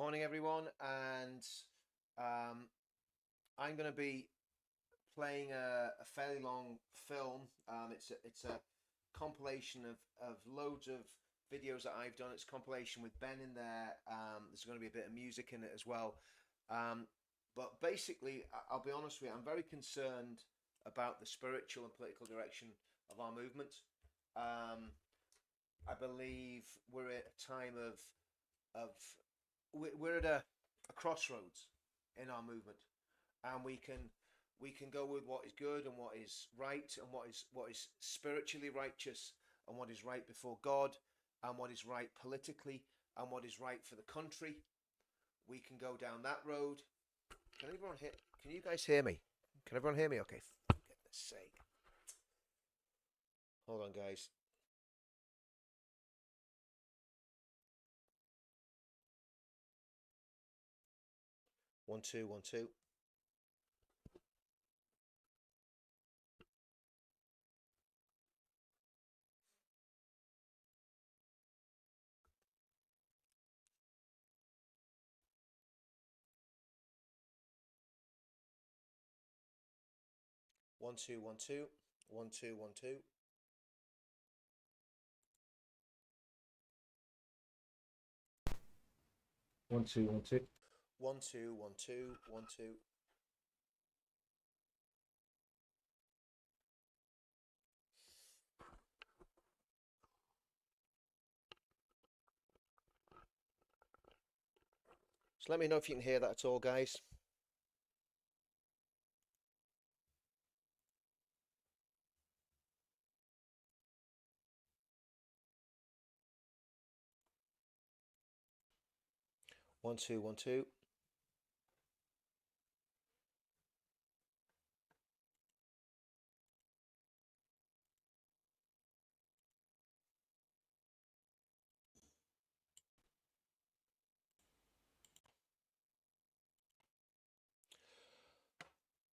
Morning, everyone, and um, I'm going to be playing a fairly long film. It's a compilation of loads of videos that I've done. It's a compilation with Ben in there. There's going to be a bit of music in it as well. Um, but basically, I'll be honest with you, I'm very concerned about the spiritual and political direction of our movement. Um, I believe we're at a time of we're at a crossroads in our movement, and we can go with what is good and what is right and what is spiritually righteous and what is right before God and what is right politically and what is right for the country. We can go down that road. Can everyone hear? Can you guys hear me? Can everyone hear me? Okay. For goodness sake. Hold on, guys. 1 2 1 2. 1 2 1 2. 1 2 1 2. 1 2 1 2. 1 2 1 2 1 2. So let me know if you can hear that at all, guys. One, two, 1 2.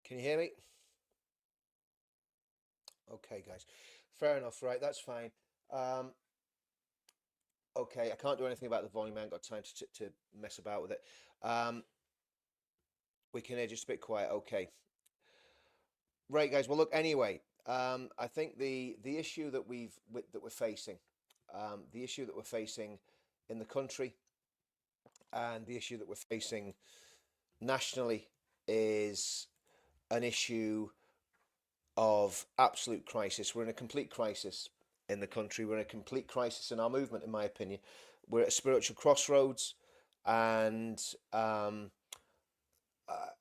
Can you hear me? Okay, guys. Fair enough, right? That's fine. Okay, I can't do anything about the volume. I haven't got time to mess about with it. We can hear just a bit quiet. Okay. Right, guys. Well, look. Anyway, I think the issue that we're facing, the issue that we're facing in the country, and the issue that we're facing nationally is an issue of absolute crisis. We're in a complete crisis in the country. We're in a complete crisis in our movement, in my opinion. We're at a spiritual crossroads, and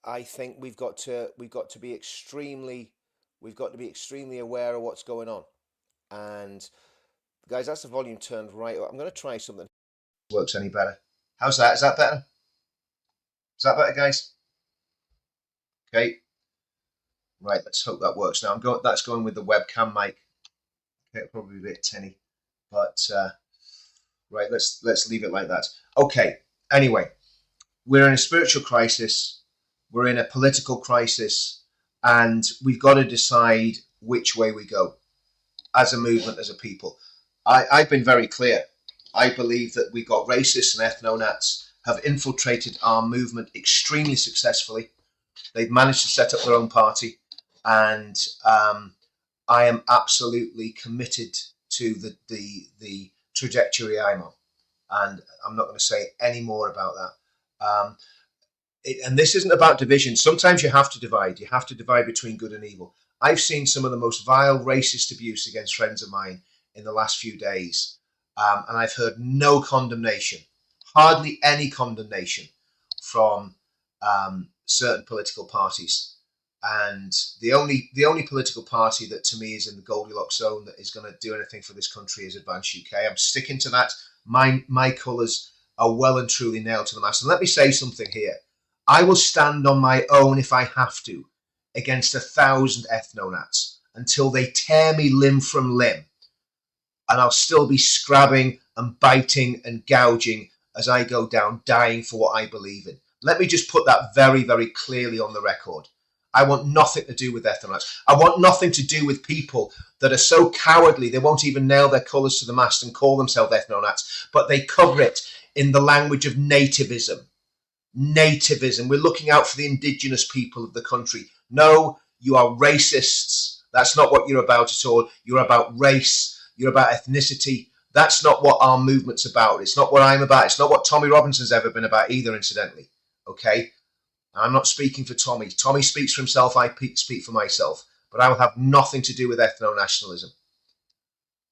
I think we've got to be extremely aware of what's going on. And guys, that's the volume turned right up. I'm going to try something. Works any better? How's that? Is that better? Is that better, guys? Okay. Right. Let's hope that works. Now That's going with the webcam mic. Okay, probably a bit tinny, but right. Let's leave it like that. Okay. Anyway, we're in a spiritual crisis. We're in a political crisis, and we've got to decide which way we go as a movement, as a people. I've been very clear. I believe that we've got racists and ethno-nats have infiltrated our movement extremely successfully. They've managed to set up their own party, and I am absolutely committed to the trajectory I'm on, and I'm not going to say any more about that. And this isn't about division. Sometimes you have to divide. You have to divide between good and evil. I've seen some of the most vile racist abuse against friends of mine in the last few days, and I've heard no condemnation, hardly any condemnation from certain political parties. And the only political party that to me is in the Goldilocks zone that is going to do anything for this country is Advance UK. I'm sticking to that. My colours are well and truly nailed to the mast. And let me say something here. I will stand on my own if I have to against 1,000 ethno-nats until they tear me limb from limb. And I'll still be scrabbing and biting and gouging as I go down, dying for what I believe in. Let me just put that very, very clearly on the record. I want nothing to do with ethno-nats. I want nothing to do with people that are so cowardly they won't even nail their colours to the mast and call themselves ethno-nats, but they cover it in the language of nativism. nativism. We're looking out for the indigenous people of the country. No, you are racists. That's not what you're about at all. You're about race. You're about ethnicity. That's not what our movement's about. It's not what I'm about. It's not what Tommy Robinson's ever been about either, incidentally. Okay? I'm not speaking for Tommy. Tommy speaks for himself. I speak for myself. But I will have nothing to do with ethno-nationalism.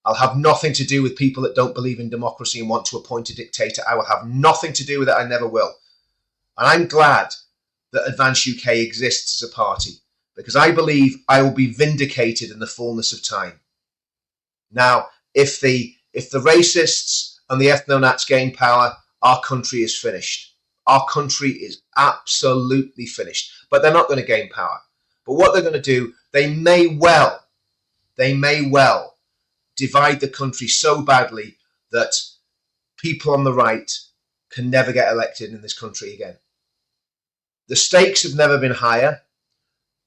I'll have nothing to do with people that don't believe in democracy and want to appoint a dictator. I will have nothing to do with it. I never will. And I'm glad that Advance UK exists as a party, because I believe I will be vindicated in the fullness of time. Now, if the racists and the ethno-nats gain power, our country is finished. Our country is absolutely finished. But they're not going to gain power. But what they're going to do, they may well divide the country so badly that people on the right can never get elected in this country again. The stakes have never been higher.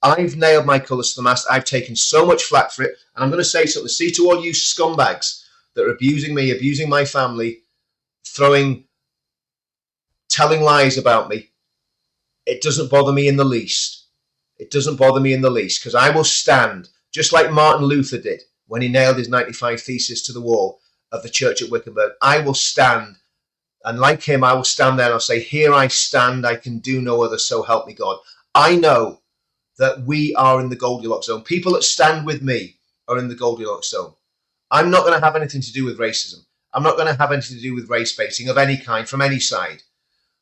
I've nailed my colours to the mast. I've taken so much flack for it. And I'm going to say something. See, to all you scumbags that are abusing me, abusing my family, telling lies about me, it doesn't bother me in the least. It doesn't bother me in the least, because I will stand, just like Martin Luther did when he nailed his 95 Theses to the wall of the church at Wittenberg. I will stand, and like him, I will stand there and I'll say, here I stand, I can do no other, so help me God. I know that we are in the Goldilocks zone. People that stand with me are in the Goldilocks zone. I'm not going to have anything to do with racism. I'm not going to have anything to do with race baiting of any kind, from any side.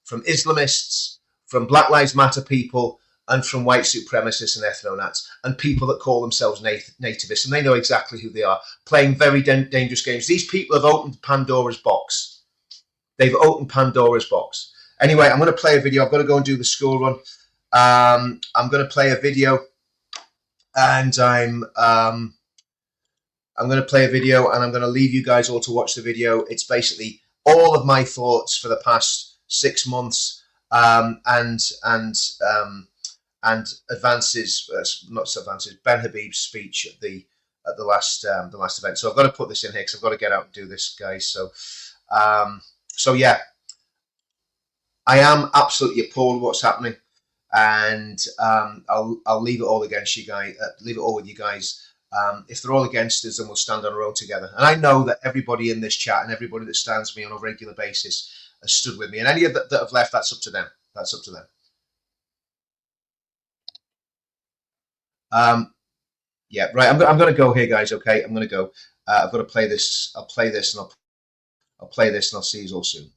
From Islamists, from Black Lives Matter people, and from white supremacists and ethno-nats, and people that call themselves nativists, and they know exactly who they are, playing very dangerous games. These people have opened Pandora's box. They've opened Pandora's box. Anyway, I'm going to play a video. I've got to go and do the school run. I'm going to play a video, and I'm going to play a video, and I'm going to leave you guys all to watch the video. It's basically all of my thoughts for the past 6 months, and Advance's, Ben Habib's speech at the last event. So I've got to put this in here because I've got to get out and do this, guys. So yeah, I am absolutely appalled what's happening, and I'll leave it all against you guys. Leave it all with you guys. If they're all against us, then we'll stand on our own together. And I know that everybody in this chat and everybody that stands with me on a regular basis has stood with me. And any of that have left, that's up to them. That's up to them. Yeah, right. I'm going to go here, guys. Okay, I'm going to go. I've got to play this. I'll play this, and I'll play this, and I'll see you all soon.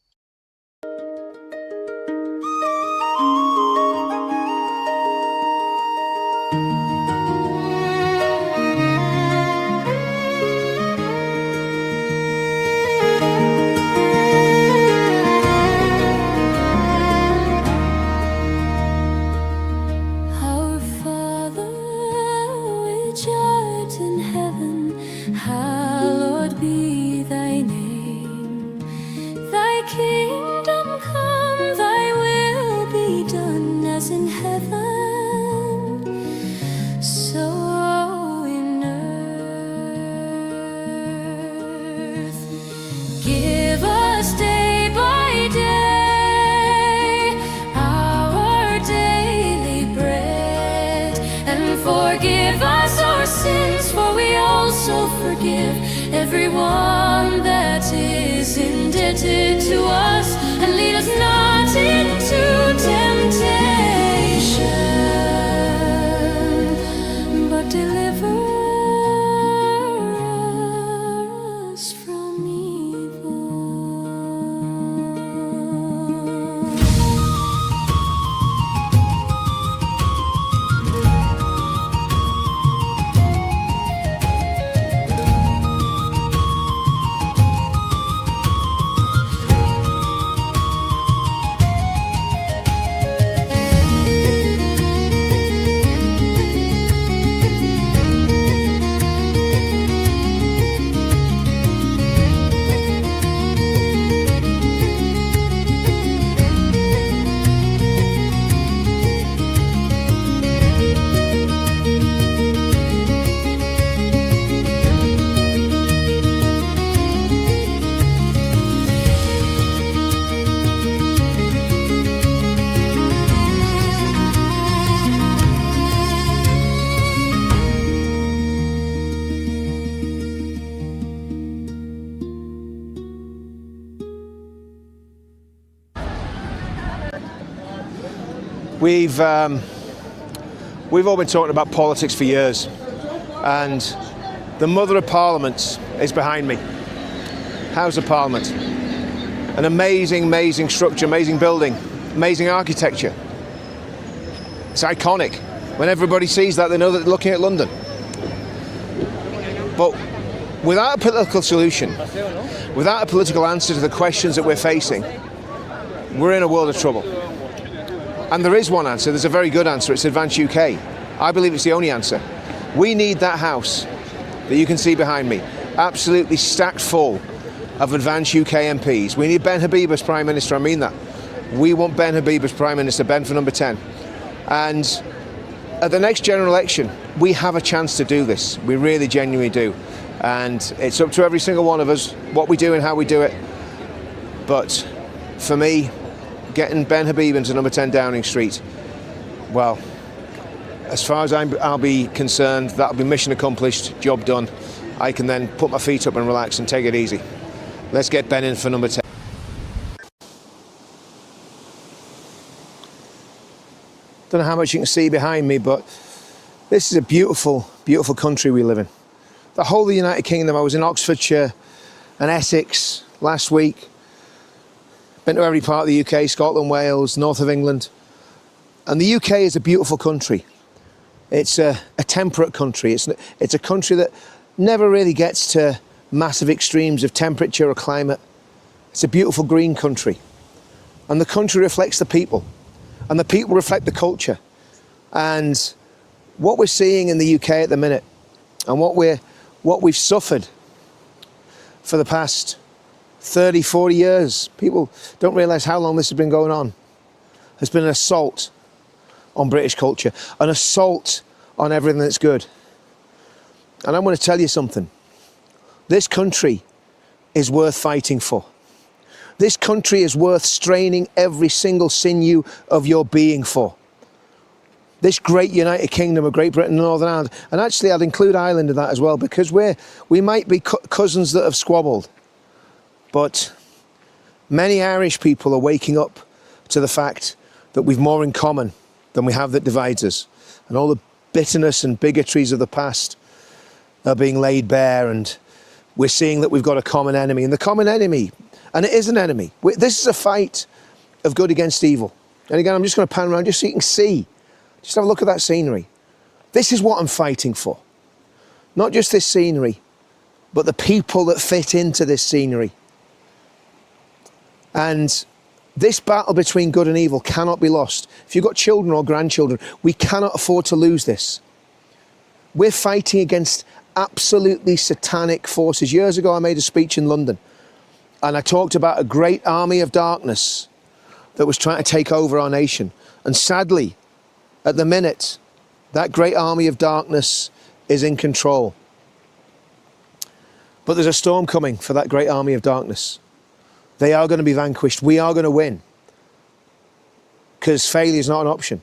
Everyone that is indebted to us, and lead us not into temptation, but deliver us from evil. We've all been talking about politics for years, and the Mother of Parliament is behind me. House of Parliament. An amazing, amazing structure, amazing building, amazing architecture. It's iconic. When everybody sees that, they know that they're looking at London. But without a political solution, without a political answer to the questions that we're facing, we're in a world of trouble. And there is one answer, there's a very good answer, it's Advance UK. I believe it's the only answer. We need that house that you can see behind me, absolutely stacked full of Advance UK MPs. We need Ben Habib as Prime Minister, I mean that. We want Ben Habib as Prime Minister, Ben for number 10. And at the next general election, we have a chance to do this. We really genuinely do. And it's up to every single one of us, what we do and how we do it. But for me, getting Ben Habib into number 10 Downing Street, well, as far as I'll be concerned, that'll be mission accomplished, job done. I can then put my feet up and relax and take it easy. Let's get Ben in for number 10. Don't know how much you can see behind me, but this is a beautiful, beautiful country we live in. The whole of the United Kingdom. I was in Oxfordshire and Essex last week. Been to every part of the UK, Scotland, Wales, north of England. And the UK is a beautiful country. It's a temperate country. It's a country that never really gets to massive extremes of temperature or climate. It's a beautiful green country. And the country reflects the people. And the people reflect the culture. And what we're seeing in the UK at the minute, and what we've suffered for the past 30, 40 years, people don't realise how long this has been going on, has been an assault on British culture, an assault on everything that's good. And I'm going to tell you something. This country is worth fighting for. This country is worth straining every single sinew of your being for. This great United Kingdom of Great Britain and Northern Ireland, and actually I'd include Ireland in that as well, because we might be cousins that have squabbled, but many Irish people are waking up to the fact that we've more in common than we have that divides us, and all the bitterness and bigotries of the past are being laid bare, and we're seeing that we've got a common enemy, and the common enemy, and it is an enemy. This is a fight of good against evil. And again, I'm just going to pan around just so you can see. Just have a look at that scenery. This is what I'm fighting for. Not just this scenery, but the people that fit into this scenery. And this battle between good and evil cannot be lost. If you've got children or grandchildren, we cannot afford to lose this. We're fighting against absolutely satanic forces. Years ago, I made a speech in London, and I talked about a great army of darkness that was trying to take over our nation. And sadly, at the minute, that great army of darkness is in control. But there's a storm coming for that great army of darkness. They are going to be vanquished. We are going to win. Because failure is not an option.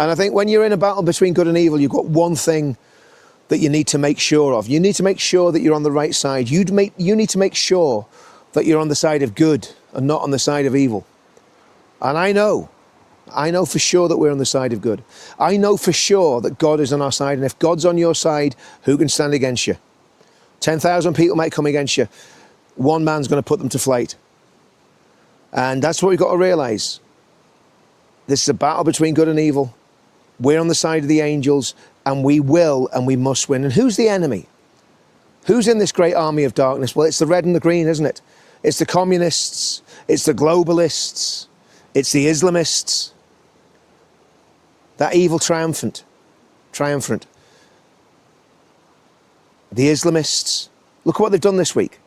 And I think when you're in a battle between good and evil, you've got one thing that you need to make sure of. You need to make sure that you're on the right side. You need to make sure that you're on the side of good and not on the side of evil. And I know for sure that we're on the side of good. I know for sure that God is on our side. And if God's on your side, who can stand against you? 10,000 people might come against you. One man's going to put them to flight. And that's what we've got to realise. This is a battle between good and evil. We're on the side of the angels, and we will and we must win. And who's the enemy? Who's in this great army of darkness? Well, it's the red and the green, isn't it? It's the communists, it's the globalists, it's the Islamists. That evil triumphant. The Islamists. Look at what they've done this week.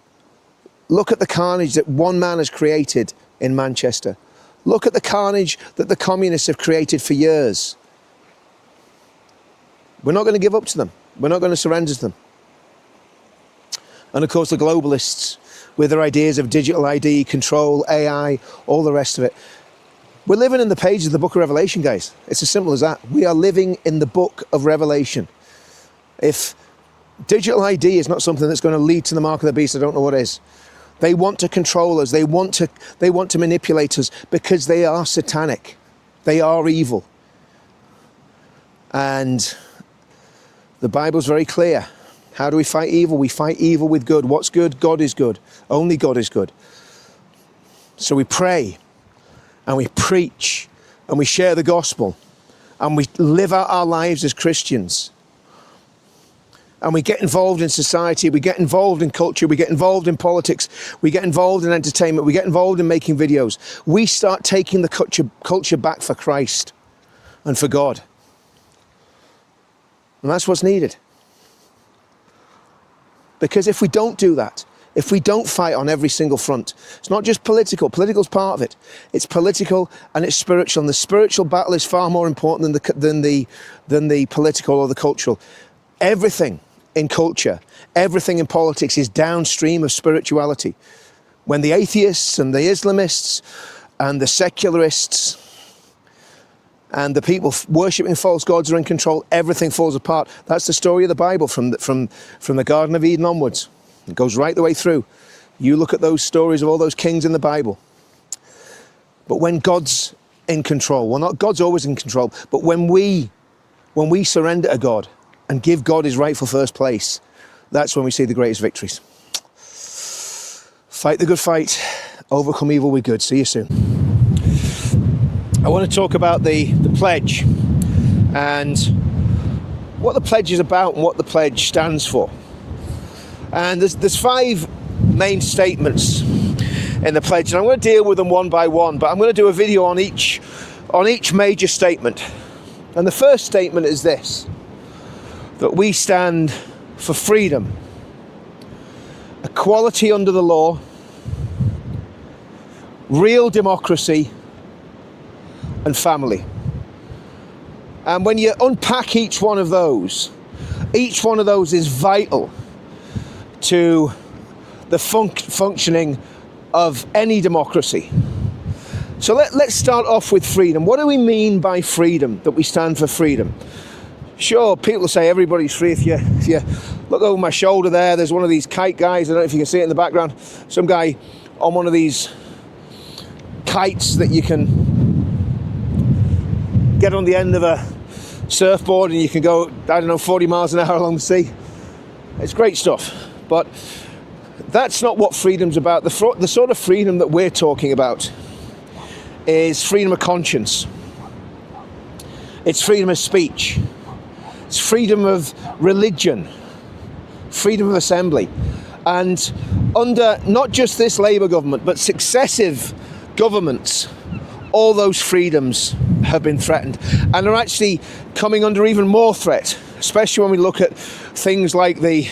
Look at the carnage that one man has created in Manchester. Look at the carnage that the communists have created for years. We're not going to give up to them. We're not going to surrender to them. And of course the globalists, with their ideas of digital ID, control, AI, all the rest of it. We're living in the pages of the book of Revelation, guys. It's as simple as that. We are living in the book of Revelation. If digital ID is not something that's going to lead to the mark of the beast, I don't know what is. They want to control us. They want to manipulate us because they are satanic. They are evil. And the Bible's very clear. How do we fight evil? We fight evil with good. What's good? God is good. Only God is good. So we pray and we preach and we share the gospel and we live out our lives as Christians. And we get involved in society, we get involved in culture, we get involved in politics, we get involved in entertainment, we get involved in making videos. We start taking the culture back for Christ and for God. And that's what's needed. Because if we don't do that, if we don't fight on every single front, it's not just political. Political's part of it. It's political and it's spiritual. And the spiritual battle is far more important than the political or the cultural. Everything in culture, everything in politics is downstream of spirituality. When the atheists and the Islamists and the secularists and the people worshipping false gods are in control, everything falls apart. That's the story of the Bible from the Garden of Eden onwards. It goes right the way through. You look at those stories of all those kings in the Bible. But when God's in control, well, not God's always in control, but when we surrender to God and give God his rightful first place, that's when we see the greatest victories. Fight the good fight, overcome evil with good. See you soon. I want to talk about the pledge and what the pledge is about and what the pledge stands for. And there's 5 main statements in the pledge, and I'm going to deal with them one by one, but I'm going to do a video on each major statement. And the first statement is this: that we stand for freedom, equality under the law, real democracy, and family. And when you unpack each one of those is vital to the functioning of any democracy. So let's start off with freedom. What do we mean by freedom, that we stand for freedom? Sure, people say everybody's free. If you look over my shoulder there, there's one of these kite guys. I don't know if you can see it in the background. Some guy on one of these kites that you can get on the end of a surfboard and you can go, I don't know, 40 miles an hour along the sea. It's great stuff. But that's not what freedom's about. The sort of freedom that we're talking about is freedom of conscience. It's freedom of speech. It's freedom of religion. Freedom of assembly. And under not just this Labour government, but successive governments, all those freedoms have been threatened and are actually coming under even more threat, especially when we look at things like the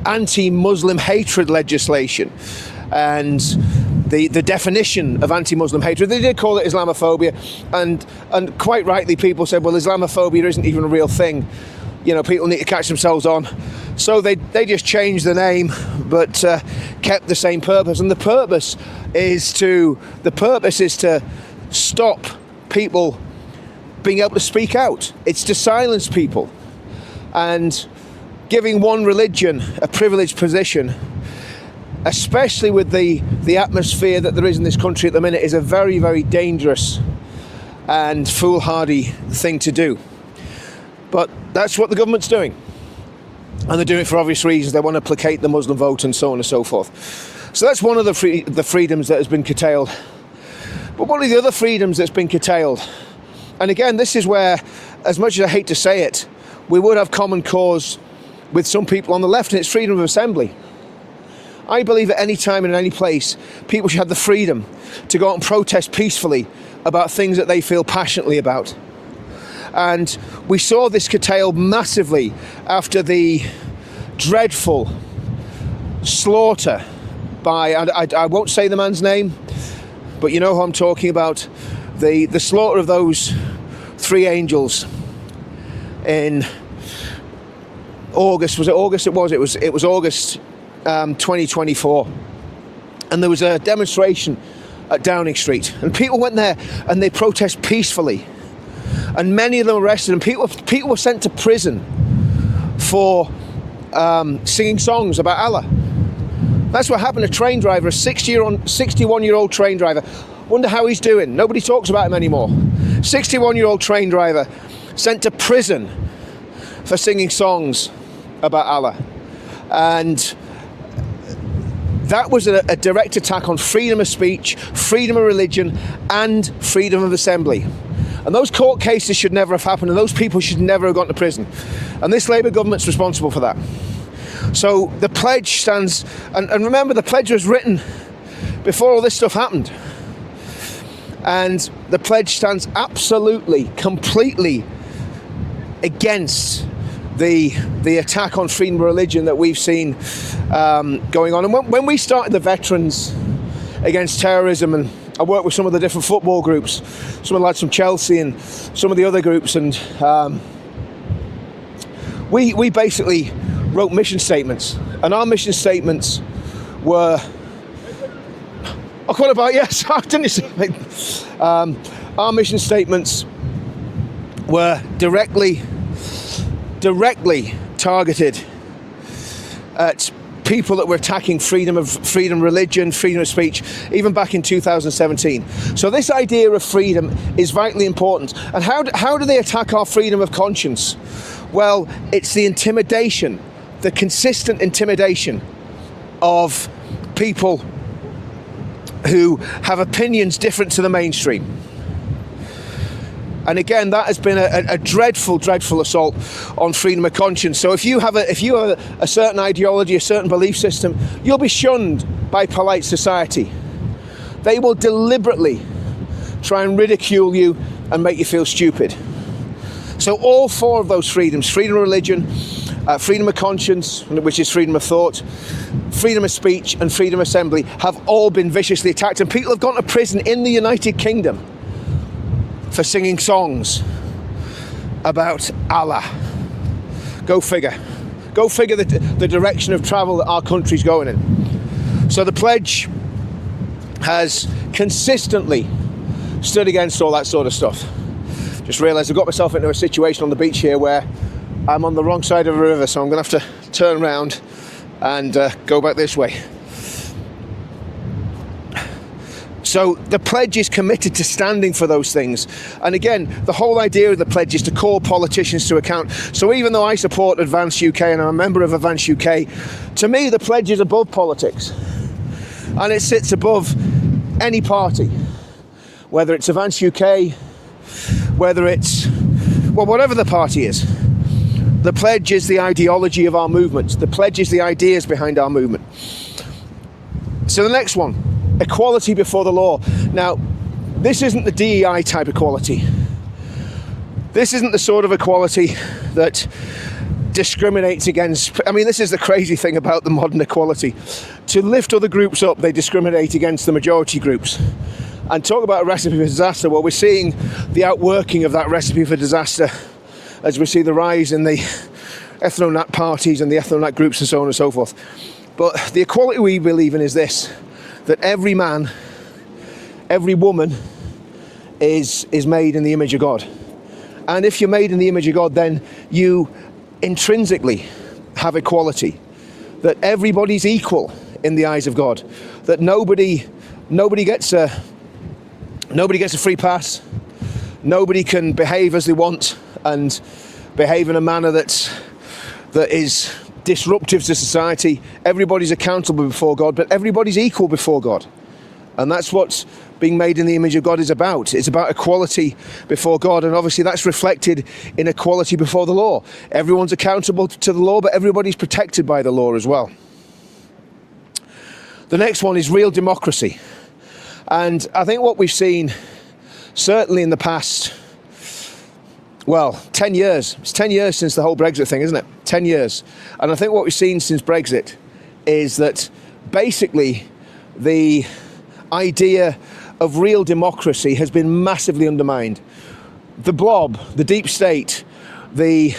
anti-Muslim hatred legislation and the definition of anti-Muslim hatred. They did call it Islamophobia, and quite rightly people said, well, Islamophobia isn't even a real thing. You know, people need to catch themselves on. So they just changed the name, but kept the same purpose. And the purpose is to stop people being able to speak out. It's to silence people. And giving one religion a privileged position, especially with the atmosphere that there is in this country at the minute, is a very, very dangerous and foolhardy thing to do. But that's what the government's doing. And they're doing it for obvious reasons. They want to placate the Muslim vote and so on and so forth. So that's one of the freedoms that has been curtailed. But one of the other freedoms that's been curtailed, and again, this is where, as much as I hate to say it, we would have common cause with some people on the left, and it's freedom of assembly. I believe at any time and in any place, people should have the freedom to go out and protest peacefully about things that they feel passionately about. And we saw this curtailed massively after the dreadful slaughter by, I won't say the man's name, but you know who I'm talking about, the slaughter of those 3 angels in August. Was it August? It was August 2024. And there was a demonstration at Downing Street, and people went there and they protested peacefully. And many of them were arrested, and people were sent to prison for singing songs about Allah. That's what happened to a train driver, a 61-year-old train driver. Wonder how he's doing. Nobody talks about him anymore. 61-year-old train driver sent to prison for singing songs about Allah. And that was a direct attack on freedom of speech, freedom of religion, and freedom of assembly. And those court cases should never have happened, and those people should never have gone to prison. And this Labour government's responsible for that. So the pledge stands, and remember, the pledge was written before all this stuff happened. And the pledge stands absolutely, completely against the attack on freedom of religion that we've seen going on. And when we started the Veterans Against Terrorism, and I worked with some of the different football groups, some of the lads from Chelsea and some of the other groups, and we basically wrote mission statements. And our mission statements were... Oh, what about, yes, didn't you see? Our mission statements were directly targeted at people that were attacking freedom, religion, freedom of speech, even back in 2017. So this idea of freedom is vitally important. And how do they attack our freedom of conscience? Well, it's the intimidation, the consistent intimidation of people who have opinions different to the mainstream. And again, that has been a dreadful, dreadful assault on freedom of conscience. So if you have a certain ideology, a certain belief system, you'll be shunned by polite society. They will deliberately try and ridicule you and make you feel stupid. So all four of those freedoms, freedom of religion, freedom of conscience, which is freedom of thought, freedom of speech, and freedom of assembly, have all been viciously attacked. And people have gone to prison in the United Kingdom for singing songs about Allah. Go figure. Go figure the direction of travel that our country's going in. So the pledge has consistently stood against all that sort of stuff. Just realised I've got myself into a situation on the beach here where I'm on the wrong side of a river, so I'm going to have to turn around and go back this way. So the pledge is committed to standing for those things. And again, the whole idea of the pledge is to call politicians to account. So even though I support Advance UK and I'm a member of Advance UK, to me the pledge is above politics. And it sits above any party. Whether it's Advance UK, whether it's, well, whatever the party is. The pledge is the ideology of our movement. The pledge is the ideas behind our movement. So the next one. Equality before the law. Now, this isn't the DEI type equality. This isn't the sort of equality that discriminates against... I mean, this is the crazy thing about the modern equality. To lift other groups up, they discriminate against the majority groups. And talk about a recipe for disaster. Well, we're seeing the outworking of that recipe for disaster as we see the rise in the ethno-nat parties and the ethno-nat groups and so on and so forth. But the equality we believe in is this: that every man, every woman is made in the image of God. And if you're made in the image of God, then you intrinsically have equality. That everybody's equal in the eyes of God. That nobody gets a free pass. Nobody can behave as they want and behave in a manner that is disruptive to society. Everybody's accountable before God, but everybody's equal before God. And that's what being made in the image of God is about. It's about equality before God, and obviously that's reflected in equality before the law. Everyone's accountable to the law, but everybody's protected by the law as well. The next one is real democracy. And I think what we've seen, certainly in the past, well, 10 years. It's 10 years since the whole Brexit thing, isn't it? 10 years. And I think what we've seen since Brexit is that basically the idea of real democracy has been massively undermined. The blob, the deep state, the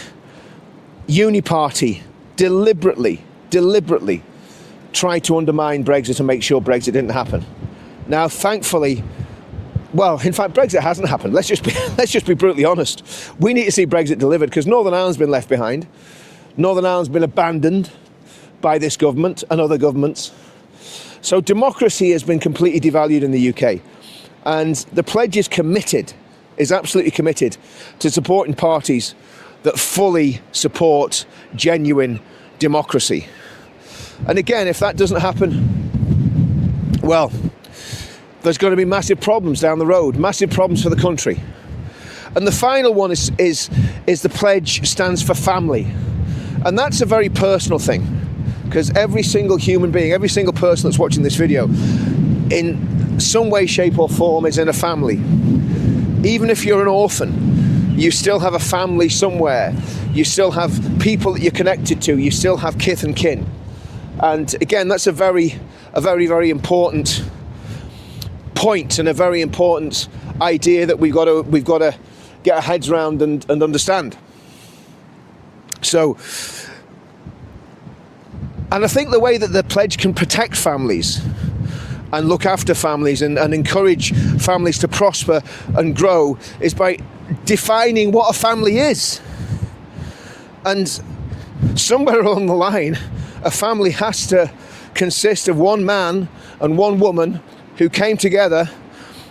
uni-party deliberately tried to undermine Brexit and make sure Brexit didn't happen. Now, thankfully, well, in fact, Brexit hasn't happened. Let's just be brutally honest. We need to see Brexit delivered because Northern Ireland's been left behind. Northern Ireland's been abandoned by this government and other governments. So democracy has been completely devalued in the UK. And the pledge is committed, is absolutely committed to supporting parties that fully support genuine democracy. And again, if that doesn't happen, well, there's going to be massive problems down the road, massive problems for the country. And the final one is the pledge stands for family. And that's a very personal thing, because every single human being, every single person that's watching this video, in some way, shape or form is in a family. Even if you're an orphan, you still have a family somewhere. You still have people that you're connected to. You still have kith and kin. And again, that's a very, very important point and a very important idea that we've got to get our heads around and understand. So, and I think the way that the pledge can protect families and look after families and encourage families to prosper and grow is by defining what a family is. And somewhere along the line, a family has to consist of one man and one woman who came together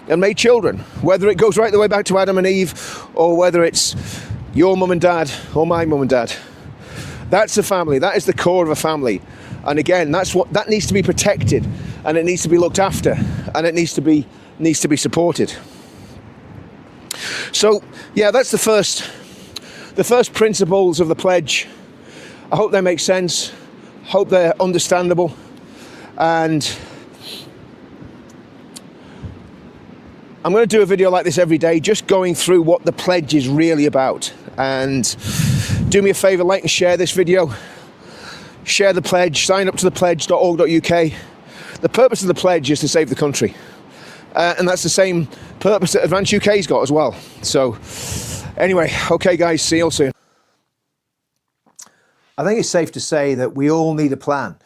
and made children, whether it goes right the way back to Adam and Eve or whether it's your mum and dad or my mum and dad. That's a family. That is the core of a family. And again, that needs to be protected, and it needs to be looked after, and it needs to be supported. So yeah, that's the first principles of the pledge. I hope they make sense. Hope they're understandable, and I'm going to do a video like this every day, just going through what the pledge is really about. And do me a favour, like and share this video. Share the pledge, sign up to thepledge.org.uk. The purpose of the pledge is to save the country. And that's the same purpose that Advance UK's got as well. So anyway, okay guys, see you all soon. I think it's safe to say that we all need a plan.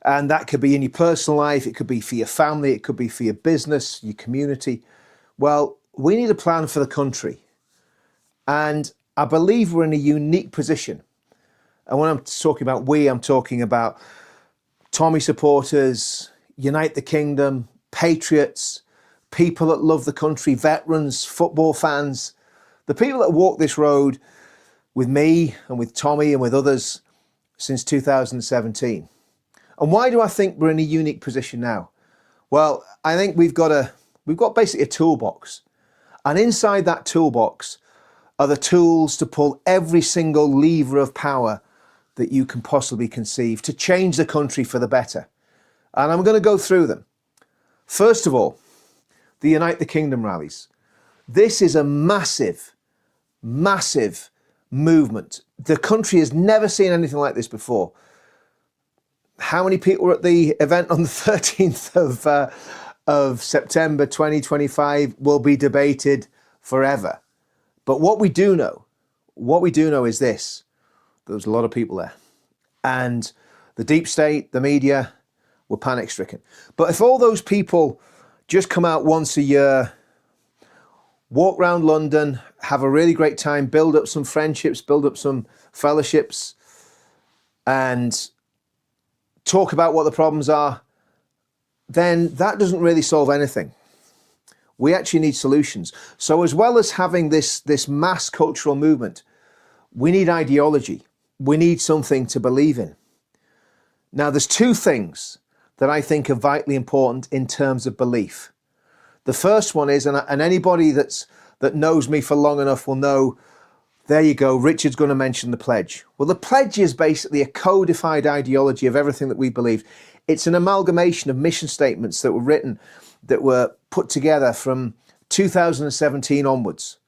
And that could be in your personal life, it could be for your family, it could be for your business, your community. Well, we need a plan for the country. And I believe we're in a unique position. And when I'm talking about we, I'm talking about Tommy supporters, Unite the Kingdom, patriots, people that love the country, veterans, football fans, the people that walk this road with me and with Tommy and with others since 2017. And why do I think we're in a unique position now? Well, I think we've got basically a toolbox. And inside that toolbox are the tools to pull every single lever of power that you can possibly conceive to change the country for the better. And I'm going to go through them. First of all, the Unite the Kingdom rallies. This is a massive, massive movement. The country has never seen anything like this before. How many people were at the event on the 13th of September 2025 will be debated forever. But what we do know is this. There was a lot of people there. And the deep state, the media, were panic-stricken. But if all those people just come out once a year, walk around London, have a really great time, build up some friendships, build up some fellowships, and talk about what the problems are, then that doesn't really solve anything. We actually need solutions. So as well as having this mass cultural movement, we need ideology. We need something to believe in. Now, there's two things that I think are vitally important in terms of belief. The first one is, and anybody that knows me for long enough will know, there you go, Richard's going to mention the pledge. Well, the pledge is basically a codified ideology of everything that we believe. It's an amalgamation of mission statements that were written, that were put together from 2017 onwards.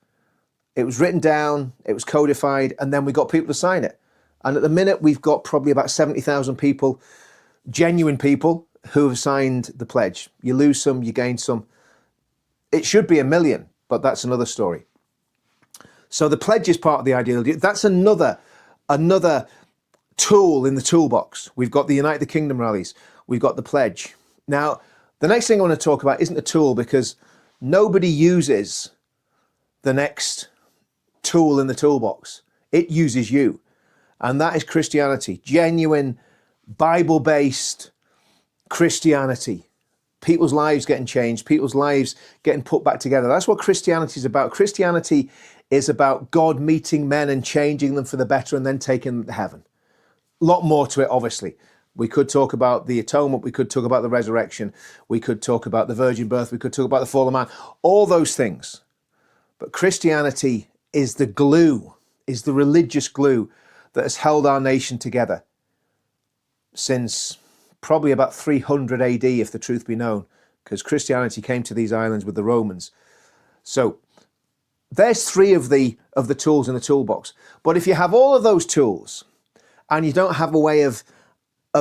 It was written down, it was codified, and then we got people to sign it. And at the minute, we've got probably about 70,000 people, genuine people, who have signed the pledge. You lose some, you gain some. It should be 1 million, but that's another story. So the pledge is part of the ideology. That's another tool in the toolbox. We've got the Unite the Kingdom rallies. We've got the pledge. Now, the next thing I want to talk about isn't a tool, because nobody uses the next tool in the toolbox. It uses you. And that is Christianity, genuine Bible-based Christianity. people's lives getting changed, people's lives getting put back together. That's what Christianity is about. Christianity is about God meeting men and changing them for the better and then taking them to heaven. A lot more to it, obviously. We could talk about the atonement, we could talk about the resurrection, we could talk about the virgin birth, we could talk about the fall of man, all those things. But Christianity is the glue, is the religious glue that has held our nation together since probably about 300 AD, if the truth be known, because Christianity came to these islands with the Romans. So there's three of the tools in the toolbox. But if you have all of those tools and you don't have a way of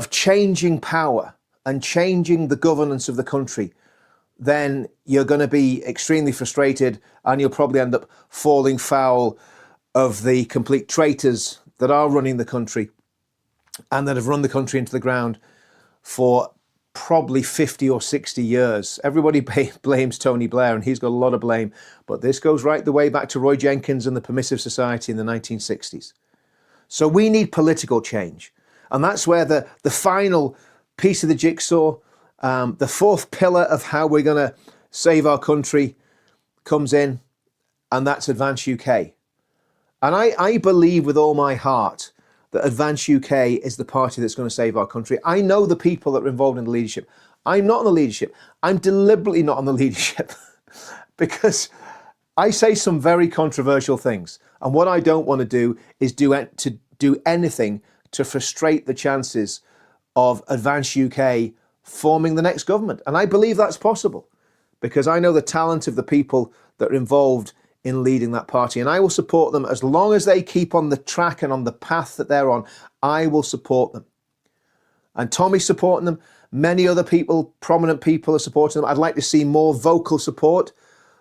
changing power and changing the governance of the country, then you're going to be extremely frustrated and you'll probably end up falling foul of the complete traitors that are running the country and that have run the country into the ground for probably 50 or 60 years. Everybody blames Tony Blair, and he's got a lot of blame, but this goes right the way back to Roy Jenkins and the Permissive Society in the 1960s. So we need political change, and that's where the final piece of the jigsaw, the fourth pillar of how we're going to save our country comes in, and that's Advance UK. And I believe with all my heart that Advance UK is the party that's going to save our country. I know the people that are involved in the leadership. I'm not in the leadership. I'm deliberately not in the leadership because I say some very controversial things. And what I don't want to do is do anything to frustrate the chances of Advance UK forming the next government. And I believe that's possible because I know the talent of the people that are involved in leading that party, and I will support them as long as they keep on the track and on the path that they're on. I will support them, and Tommy's supporting them. Many other people, prominent people, are supporting them. I'd like to see more vocal support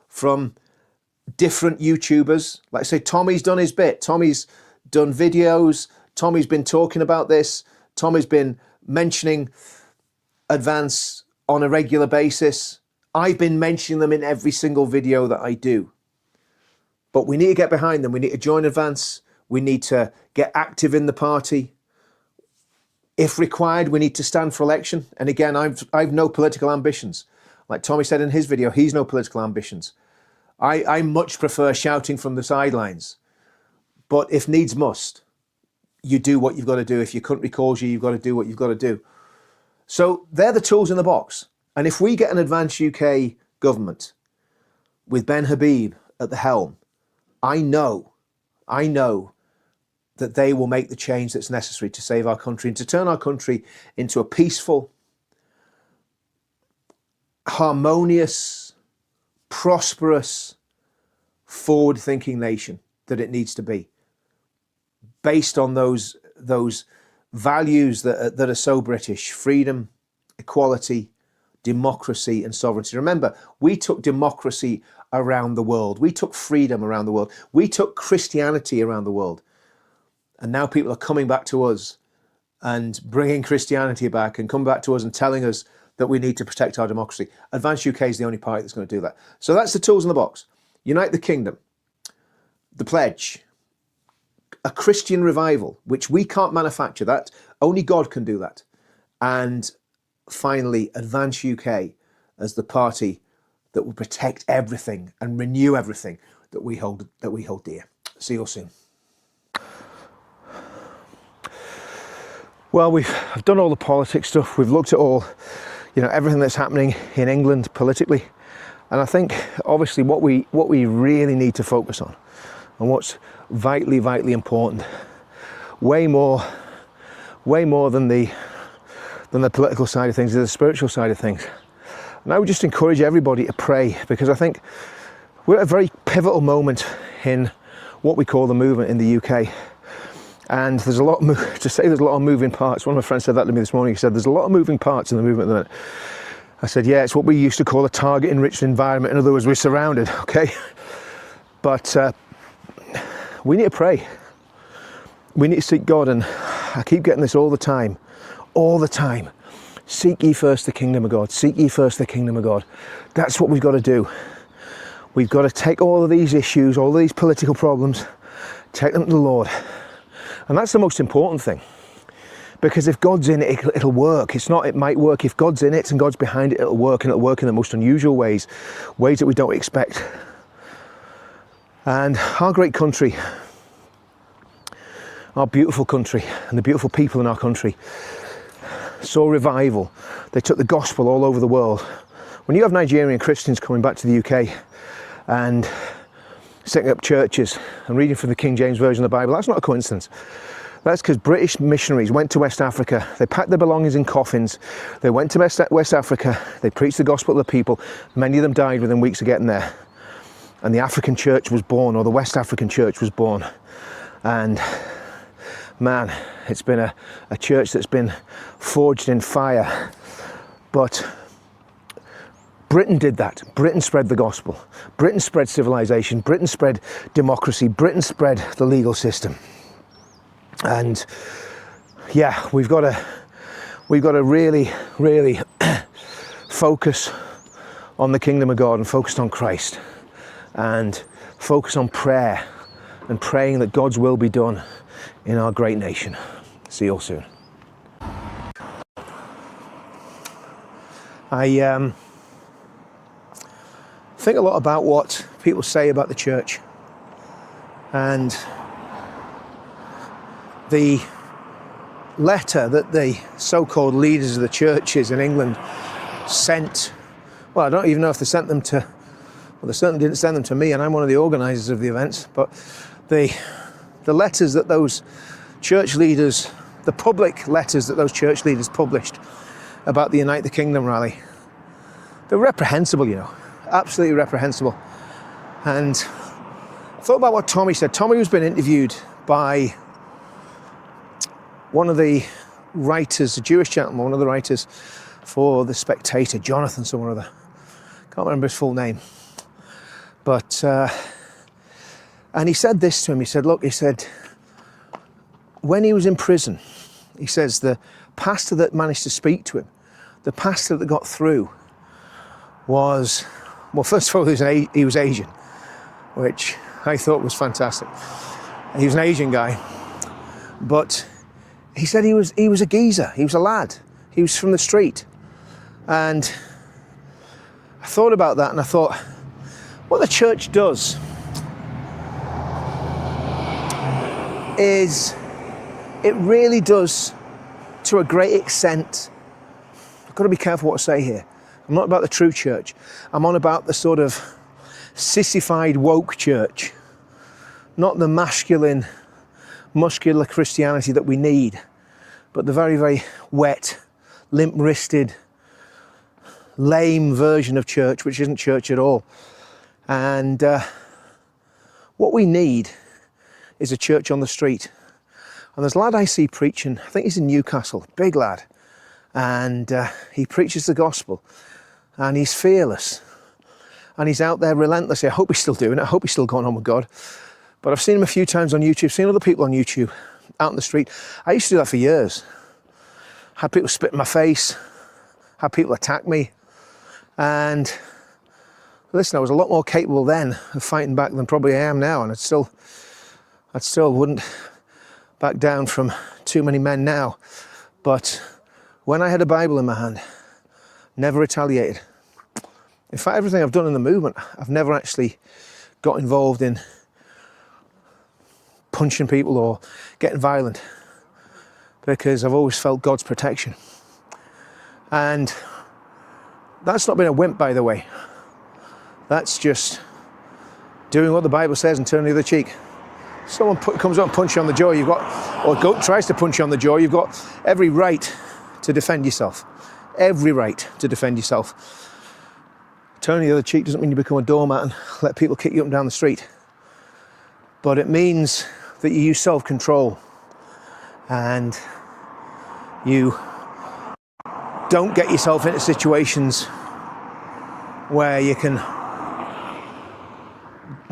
from different YouTubers. Like I say, Tommy's done his bit. Tommy's done videos. Tommy's been talking about this. Tommy's been mentioning Advance on a regular basis. I've been mentioning them in every single video that I do. But we need to get behind them. We need to join Advance. We need to get active in the party. If required, we need to stand for election. And again, I've no political ambitions. Like Tommy said in his video, he's no political ambitions. I much prefer shouting from the sidelines. But if needs must, you do what you've got to do. If your country calls you, you've got to do what you've got to do. So they're the tools in the box. And if we get an Advance UK government with Ben Habib at the helm, I know that they will make the change that's necessary to save our country and to turn our country into a peaceful, harmonious, prosperous, forward-thinking nation that it needs to be, based on those values that are so British: freedom, equality, democracy, and sovereignty. Remember, we took democracy around the world. We took freedom around the world. We took Christianity around the world. And now people are coming back to us and bringing Christianity back and coming back to us and telling us that we need to protect our democracy. Advance UK is the only party that's going to do that. So that's the tools in the box. Unite the Kingdom, the pledge, a Christian revival, which we can't manufacture. That only God can do that. And finally, Advance UK as the party that will protect everything and renew everything that we hold dear. See you all soon. Well, we've done all the politics stuff. We've looked at all, everything that's happening in England politically, and I think obviously what we really need to focus on, and what's vitally important, way more than the political side of things, is the spiritual side of things. And I would just encourage everybody to pray, because I think we're at a very pivotal moment in what we call the movement in the UK. And there's a lot there's a lot of moving parts. One of my friends said that to me this morning. He said, there's a lot of moving parts in the movement at the minute. I said, yeah, it's what we used to call a target-enriched environment. In other words, we're surrounded, okay? But we need to pray. We need to seek God, and I keep getting this all the time. Seek ye first the kingdom of God. Seek ye first the kingdom of God. That's what we've got to do. We've got to take all of these issues, all of these political problems, take them to the Lord. And that's the most important thing. Because if God's in it, it'll work. It's not, it might work. If God's in it and God's behind it, it'll work, and it'll work in the most unusual ways, ways that we don't expect. And our great country, our beautiful country, and the beautiful people in our country saw revival. They took the gospel all over the world. When you have Nigerian Christians coming back to the UK and setting up churches and reading from the King James Version of the Bible, that's not a coincidence. That's because British missionaries went to West Africa, they packed their belongings in coffins, they went to West Africa, they preached the gospel to the people, many of them died within weeks of getting there. And the African church was born, or the West African church was born. And man, it's been a church that's been forged in fire. But Britain did that. Britain spread the gospel. Britain spread civilization. Britain spread democracy. Britain spread the legal system. And yeah, we've got to really, really focus on the kingdom of God and focus on Christ and focus on prayer and praying that God's will be done in our great nation. See you all soon. I think a lot about what people say about the church, and the letter that the so-called leaders of the churches in England sent, well, I don't even know if they sent them to, well, they certainly didn't send them to me, and I'm one of the organisers of the events, but the letters that those church leaders, the public letters that those church leaders published about the Unite the Kingdom rally, they're reprehensible, you know, absolutely reprehensible. And I thought about what Tommy said. Tommy was being interviewed by one of the writers, a Jewish gentleman, one of the writers for The Spectator, Jonathan someone or other. Can't remember his full name. But, and he said this to him. He said, look, he said, when he was in prison, he says the pastor that managed to speak to him, the pastor that got through was, well, first of all, he was Asian, which I thought was fantastic. He was an Asian guy, but he said he was a geezer, he was a lad, he was from the street. And I thought about that, and I thought, what the church does is, it really does, to a great extent, I've got to be careful what I say here. I'm not about the true church. I'm on about the sort of sissified woke church, not the masculine, muscular Christianity that we need, but the very, very wet, limp-wristed, lame version of church, which isn't church at all. And what we need is a church on the street. And there's a lad I see preaching, I think he's in Newcastle, big lad, and he preaches the gospel, and he's fearless, and he's out there relentlessly. I hope he's still doing it, I hope he's still going on with God. But I've seen him a few times on YouTube, seen other people on YouTube, out in the street. I used to do that for years. Had people spit in my face, had people attack me, and listen, I was a lot more capable then of fighting back than probably I am now, and I still wouldn't back down from too many men now. But when I had a Bible in my hand, never retaliated. In fact, everything I've done in the movement, I've never actually got involved in punching people or getting violent, because I've always felt God's protection. And that's not being a wimp, by the way. That's just doing what the Bible says and turning the other cheek. Someone comes up and punches you on the jaw, tries to punch you on the jaw, you've got every right to defend yourself. Every right to defend yourself. Turning the other cheek doesn't mean you become a doormat and let people kick you up and down the street. But it means that you use self-control and you don't get yourself into situations where you can,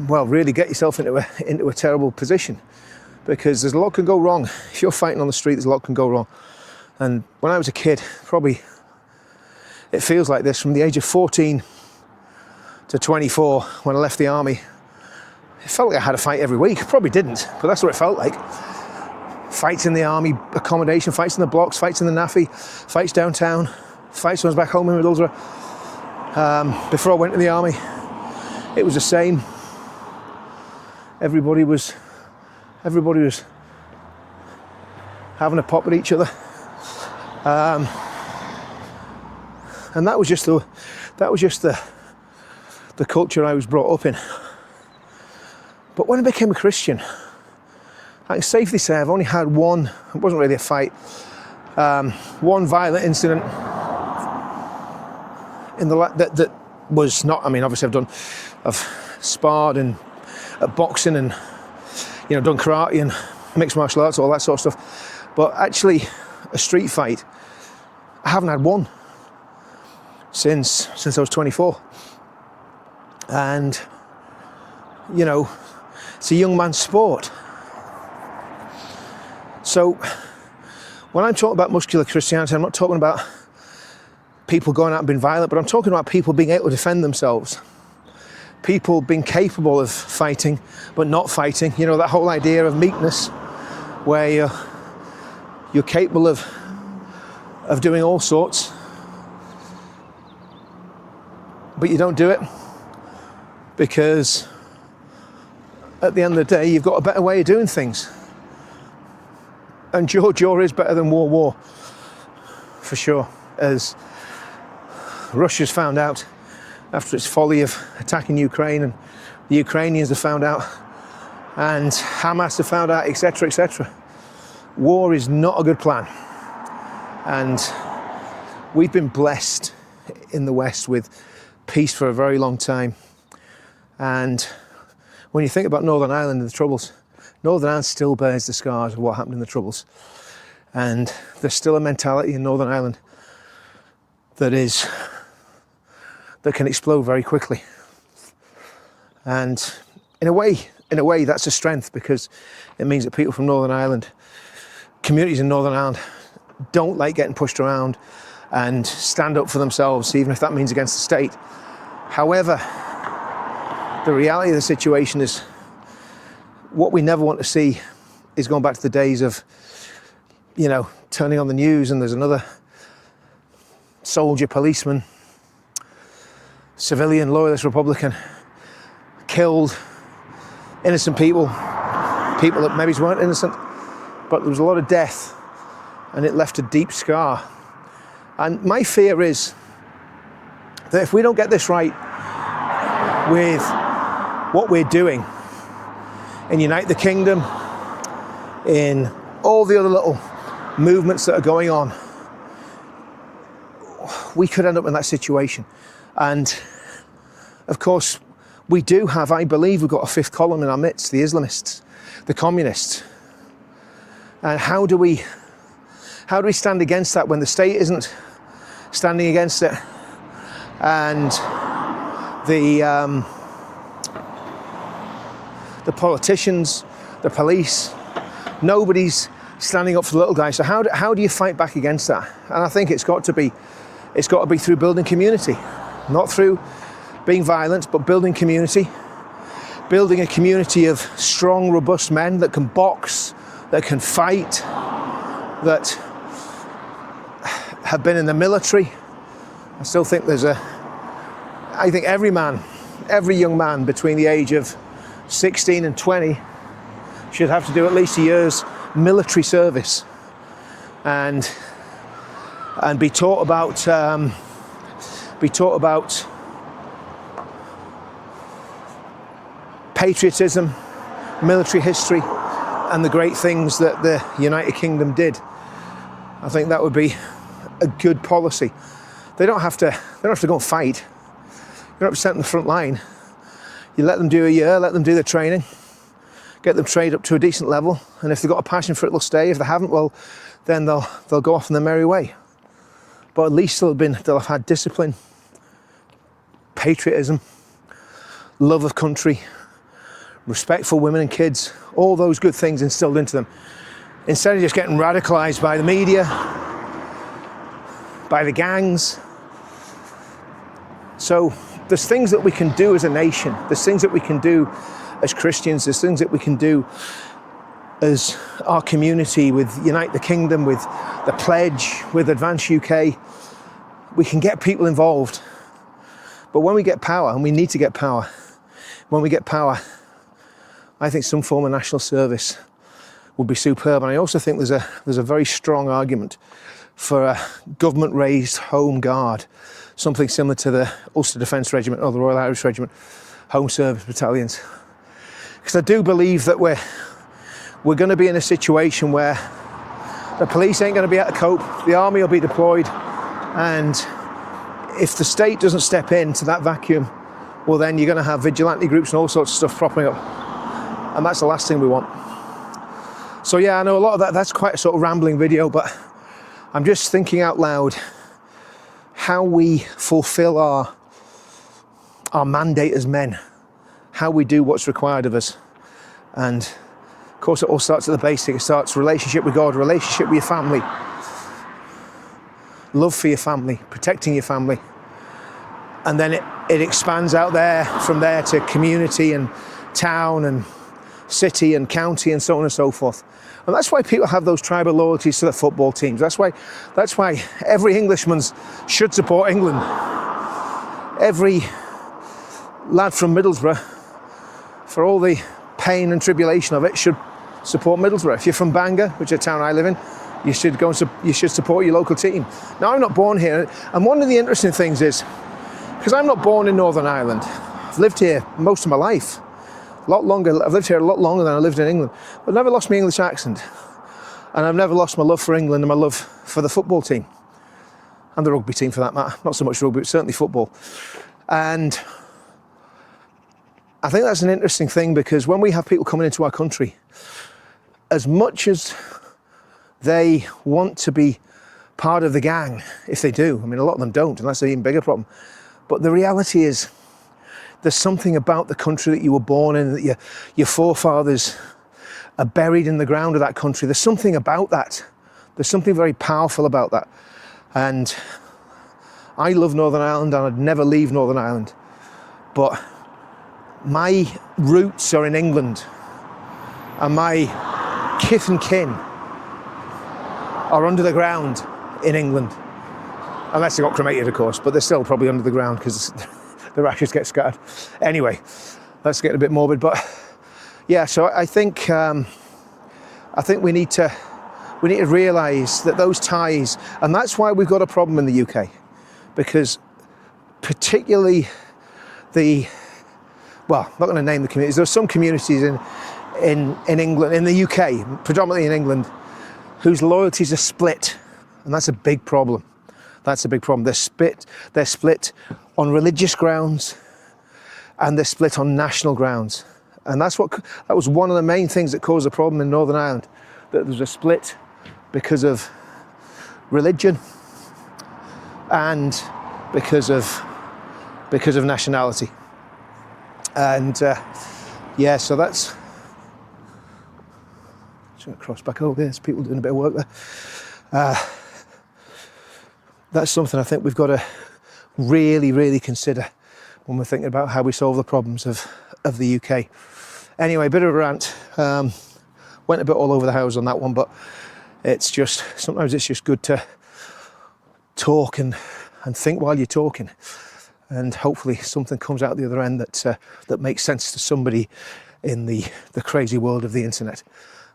well, really get yourself into a terrible position, because there's a lot can go wrong. If you're fighting on the street, there's a lot can go wrong. And when I was a kid, probably it feels like this, from the age of 14 to 24, when I left the army, it felt like I had a fight every week. Probably didn't, but that's what it felt like. fights in the army accommodation, fights in the blocks, fights in the NAFI, fights downtown, fights when I was back home in Middlesbrough. Before I went to the army, it was the same. Everybody was having a pop at each other, and that was just the culture I was brought up in. But when I became a Christian, I can safely say I've only had one. It wasn't really a fight. One violent incident that was not. I mean, obviously I've sparred and boxing and done karate and mixed martial arts, all that sort of stuff. But actually, a street fight, I haven't had one since I was 24. And it's a young man's sport. So when I'm talking about muscular Christianity, I'm not talking about people going out and being violent, but I'm talking about people being able to defend themselves. People being capable of fighting, but not fighting. That whole idea of meekness, where you're capable of doing all sorts, but you don't do it because at the end of the day, you've got a better way of doing things. And jaw is better than war, for sure, as Russia's found out after its folly of attacking Ukraine, and the Ukrainians have found out, and Hamas have found out, etc., etc. War is not a good plan. And we've been blessed in the West with peace for a very long time. And when you think about Northern Ireland and the Troubles, Northern Ireland still bears the scars of what happened in the Troubles. And there's still a mentality in Northern Ireland that can explode very quickly. And in a way, that's a strength, because it means that people from Northern Ireland, communities in Northern Ireland, don't like getting pushed around and stand up for themselves, even if that means against the state. However, the reality of the situation is, what we never want to see is going back to the days of, turning on the news and there's another soldier, policeman, civilian, loyalist Republican killed innocent people that maybe weren't innocent, but there was a lot of death and it left a deep scar. And my fear is that if we don't get this right with what we're doing in Unite the Kingdom, in all the other little movements that are going on, we could end up in that situation. And of course, we do have, I believe, we've got a fifth column in our midst, the Islamists, the communists. And how do we stand against that when the state isn't standing against it, and the politicians, the police, nobody's standing up for the little guy? So how do you fight back against that? And I think it's got to be through building community, not through being violent, but building community, building a community of strong, robust men that can box, that can fight, that have been in the military. I still think I think every young man between the age of 16 and 20 should have to do at least a year's military service and be taught about patriotism, military history, and the great things that the United Kingdom did. I think that would be a good policy. They don't have to go and fight. You don't have to send them the front line. You let them do a year, let them do their training, get them trained up to a decent level, and if they've got a passion for it, they'll stay. If they haven't, well, then they'll go off on their merry way. But at least they'll have had discipline, patriotism, love of country, respect for women and kids, all those good things instilled into them, instead of just getting radicalized by the media, by the gangs. So there's things that we can do as a nation, there's things that we can do as Christians, there's things that we can do as our community, with Unite the Kingdom, with the Pledge, with Advance UK, we can get people involved. But when we get power, and we need to get power, when we get power, I think some form of national service would be superb. And I also think there's a very strong argument for a government-raised Home Guard, something similar to the Ulster Defence Regiment or the Royal Irish Regiment, Home Service battalions. Because I do believe that we're going to be in a situation where the police ain't going to be able to cope, the army will be deployed, and if the state doesn't step into that vacuum, well then you're going to have vigilante groups and all sorts of stuff propping up, and that's the last thing we want. So yeah, I know a lot of that's quite a sort of rambling video, but I'm just thinking out loud how we fulfill our mandate as men, how we do what's required of us. And of course it all starts at the basic. It starts relationship with God, relationship with your family, love for your family, protecting your family, and then it expands out there, from there to community and town and city and county and so on and so forth. And that's why people have those tribal loyalties to the football teams. That's why every Englishman should support England. Every lad from Middlesbrough, for all the pain and tribulation of it, should support Middlesbrough. If you're from Bangor, which is a town I live in, you should support your local team. Now, I'm not born here, and one of the interesting things is, because I'm not born in Northern Ireland, I've lived here most of my life. I've lived here a lot longer than I lived in England, but I've never lost my English accent. And I've never lost my love for England and my love for the football team. And the rugby team for that matter. Not so much rugby, but certainly football. And I think that's an interesting thing, because when we have people coming into our country, as much as they want to be part of the gang, if they do, I mean, a lot of them don't, and that's an even bigger problem. But the reality is, there's something about the country that you were born in, that your forefathers are buried in the ground of that country. There's something about that. There's something very powerful about that. And I love Northern Ireland, and I'd never leave Northern Ireland. But my roots are in England, and my kith and kin are under the ground in England. Unless they got cremated, of course, but they're still probably under the ground because the ashes get scattered. Anyway, let's get a bit morbid, but yeah, so I think we need to realise that those ties, and that's why we've got a problem in the UK, because particularly I'm not going to name the communities. There's some communities in England, in the UK, predominantly in England, whose loyalties are split, and that's a big problem. That's a big problem. They're split on religious grounds, and they're split on national grounds. And that was one of the main things that caused the problem in Northern Ireland, that there was a split because of religion and because of nationality. And yeah, so that's, just going to cross back over there. There's people doing a bit of work there. That's something I think we've got to really, really consider when we're thinking about how we solve the problems of the UK. Anyway, bit of a rant. Went a bit all over the house on that one, but sometimes it's just good to talk and think while you're talking, and hopefully something comes out the other end that makes sense to somebody in the crazy world of the internet.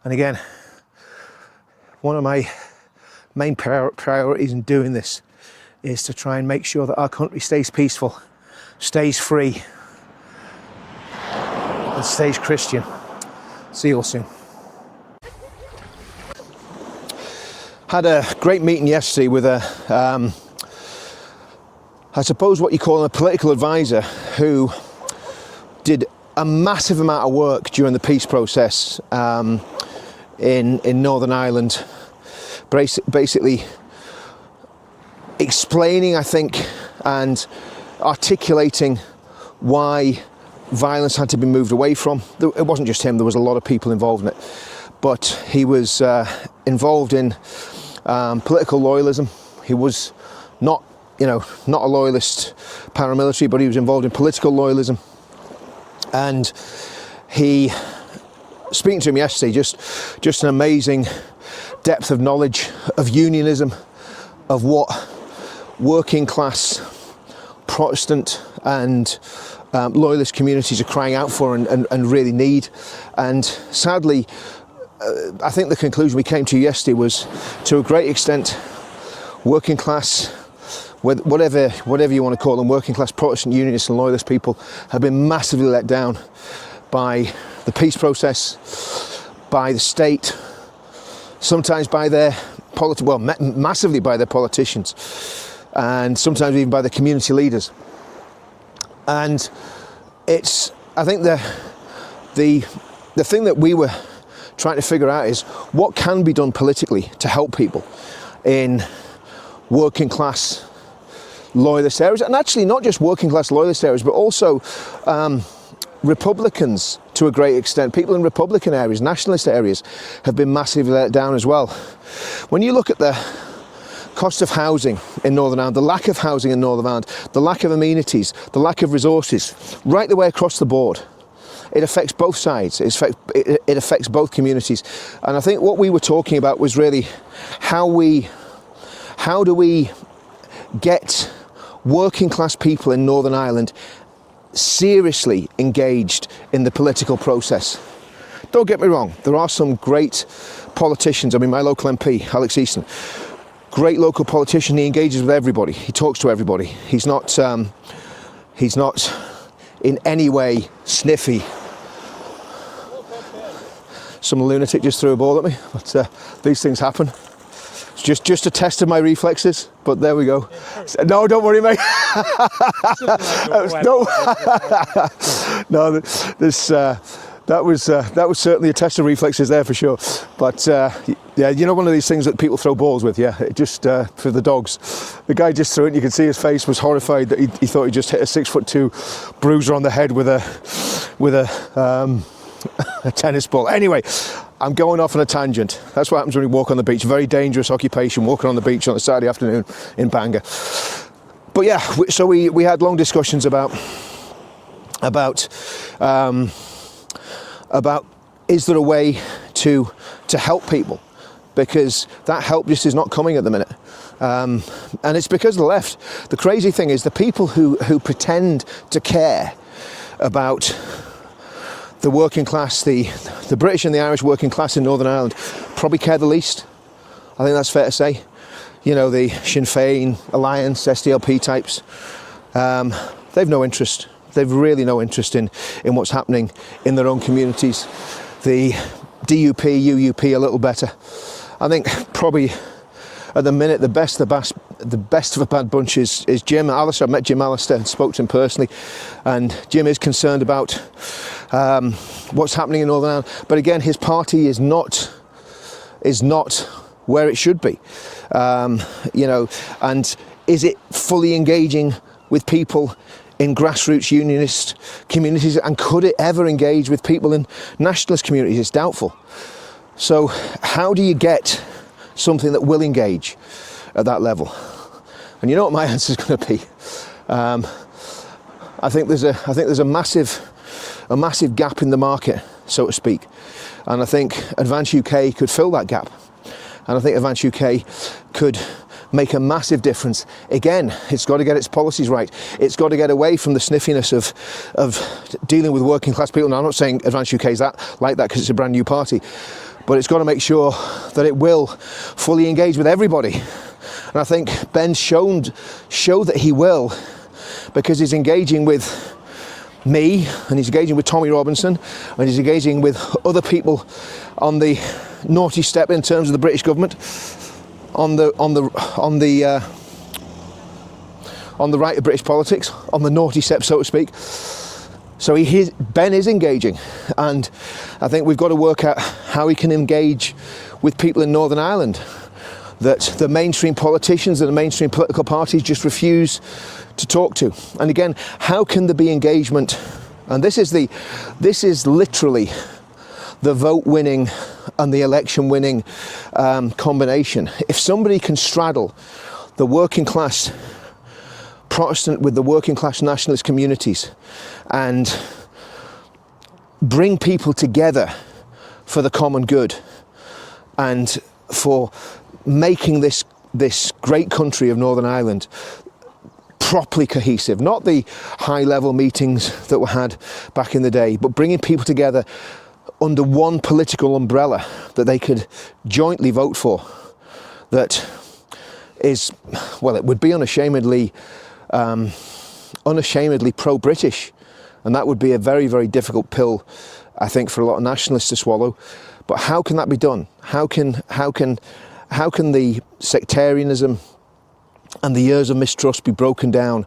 And again, one of my main priorities in doing this is to try and make sure that our country stays peaceful, stays free, and stays Christian. See you all soon. Had a great meeting yesterday with I suppose what you call a political advisor, who did a massive amount of work during the peace process in Northern Ireland, basically explaining, I think, and articulating why violence had to be moved away from. It wasn't just him, there was a lot of people involved in it, but he was involved in political loyalism. He was not a loyalist paramilitary, but he was involved in political loyalism, and he speaking to him yesterday, just an amazing depth of knowledge of unionism, of what working class Protestant and loyalist communities are crying out for and really need. And sadly, I think the conclusion we came to yesterday was, to a great extent, working class, whatever you want to call them, working class Protestant unionists and loyalist people have been massively let down by the peace process, by the state, sometimes by their massively by their politicians, and sometimes even by the community leaders. And I think the thing that we were trying to figure out is what can be done politically to help people in working class loyalist areas, and actually not just working class loyalist areas, but also Republicans to a great extent. People in Republican areas, nationalist areas, have been massively let down as well. When you look at the cost of housing in Northern Ireland, the lack of housing in Northern Ireland, the lack of amenities, the lack of resources, right the way across the board, it affects both sides, it affects both communities. And I think what we were talking about was really how do we get working class people in Northern Ireland seriously engaged in the political process. Don't get me wrong, there are some great politicians. I mean, my local MP, Alex Easton, great local politician. He engages with everybody, he talks to everybody. He's not in any way sniffy. Some lunatic just threw a ball at me, but these things happen. It's just a test of my reflexes, but there we go. No, don't worry, mate. No, that was certainly a test of reflexes there for sure. But yeah, you know, one of these things that people throw balls with, yeah, it just for the dogs. The guy just threw it, and you could see his face was horrified that he thought he just hit a 6'2" bruiser on the head with a tennis ball. Anyway, I'm going off on a tangent. That's what happens when you walk on the beach. Very dangerous occupation, walking on the beach on a Saturday afternoon in Bangor. But yeah, so we had long discussions about is there a way to help people, because that help just is not coming at the minute. And it's because of the left. The crazy thing is the people who pretend to care about the working class, the British and the Irish working class in Northern Ireland, probably care the least. I think that's fair to say. You know, the Sinn Féin, Alliance, SDLP types, they've no interest. They've really no interest in what's happening in their own communities. The DUP, UUP a little better. I think probably at the minute the best of a bad bunch is Jim Allister. I've met Jim Allister and spoke to him personally, and Jim is concerned about what's happening in Northern Ireland. But again, his party is not where it should be. You know, and is it fully engaging with people in grassroots unionist communities, and could it ever engage with people in nationalist communities? It's doubtful. So how do you get something that will engage at that level? And you know what my answer is going to be. I think there's a massive gap in the market, so to speak, and I think Advance UK could fill that gap, and I think Advance UK could make a massive difference. Again, it's got to get its policies right. It's got to get away from the sniffiness of dealing with working class people. Now, I'm not saying Advance UK is like that because it's a brand new party, but it's got to make sure that it will fully engage with everybody. And I think Ben's showed that he will, because he's engaging with me, and he's engaging with Tommy Robinson, and he's engaging with other people on the naughty step in terms of the British government, on the right of British politics, on the naughty step, so to speak. So Ben is engaging, and I think we've got to work out how he can engage with people in Northern Ireland that the mainstream politicians and the mainstream political parties just refuse to talk to. And again, how can there be engagement? And this is literally the vote winning and the election winning combination. If somebody can straddle the working class Protestant with the working class nationalist communities and bring people together for the common good and for making this great country of Northern Ireland properly cohesive, not the high-level meetings that were had back in the day, but bringing people together under one political umbrella that they could jointly vote for, that is, well, it would be unashamedly pro-British, and that would be a very, very difficult pill, I think, for a lot of nationalists to swallow. But how can that be done? How can the sectarianism and the years of mistrust be broken down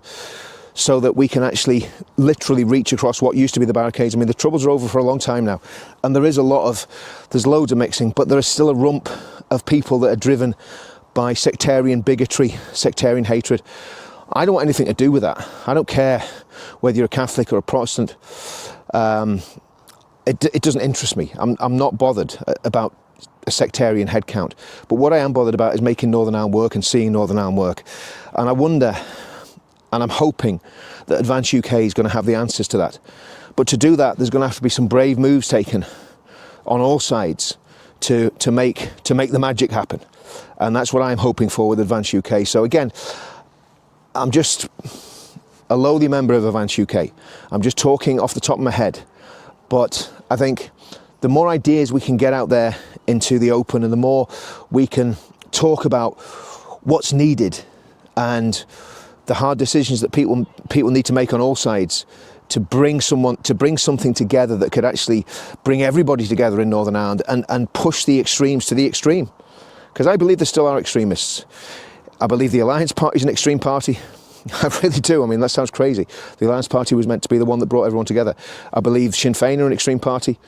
so that we can actually literally reach across what used to be the barricades? I mean, the troubles are over for a long time now, and there's loads of mixing, but there is still a rump of people that are driven by sectarian bigotry, sectarian hatred. I don't want anything to do with that. I don't care whether you're a Catholic or a Protestant. It doesn't interest me. I'm not bothered about a sectarian headcount. But what I am bothered about is making Northern Ireland work and seeing Northern Ireland work. And I wonder, and I'm hoping that Advance UK is going to have the answers to that. But to do that, there's going to have to be some brave moves taken on all sides to make the magic happen. And that's what I'm hoping for with Advance UK. So again, I'm just a lowly member of Advance UK. I'm just talking off the top of my head. But I think the more ideas we can get out there into the open, and the more we can talk about what's needed and the hard decisions that people need to make on all sides to bring something together that could actually bring everybody together in Northern Ireland and push the extremes to the extreme. Because I believe there still are extremists. I believe the Alliance Party is an extreme party. I really do. I mean, that sounds crazy. The Alliance Party was meant to be the one that brought everyone together. I believe Sinn Féin are an extreme party,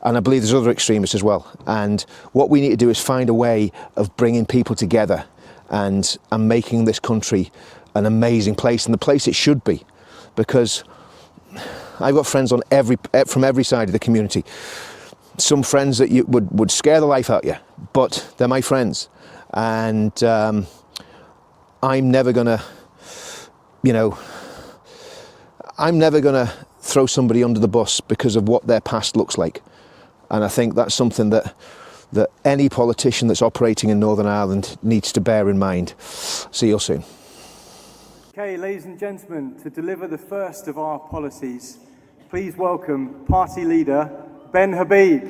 and I believe there's other extremists as well. And what we need to do is find a way of bringing people together and making this country an amazing place, and the place it should be. Because I've got friends on from every side of the community. Some friends that you would scare the life out of you, but they're my friends. And I'm never gonna throw somebody under the bus because of what their past looks like. And I think that's something that any politician that's operating in Northern Ireland needs to bear in mind. See you soon. Okay, ladies and gentlemen, to deliver the first of our policies, please welcome Party Leader Ben Habib.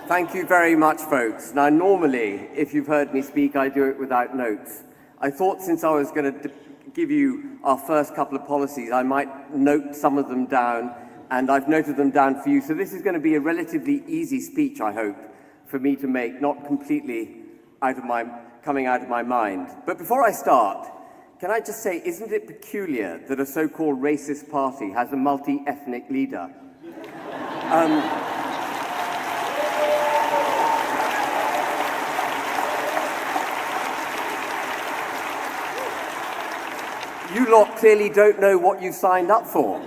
Thank you very much, folks. Now, normally, if you've heard me speak, I do it without notes. I thought since I was going to give you our first couple of policies, I might note some of them down, and I've noted them down for you. So this is going to be a relatively easy speech, I hope, for me to make, not completely coming out of my mind. But before I start, can I just say, isn't it peculiar that a so-called racist party has a multi-ethnic leader? You lot clearly don't know what you signed up for.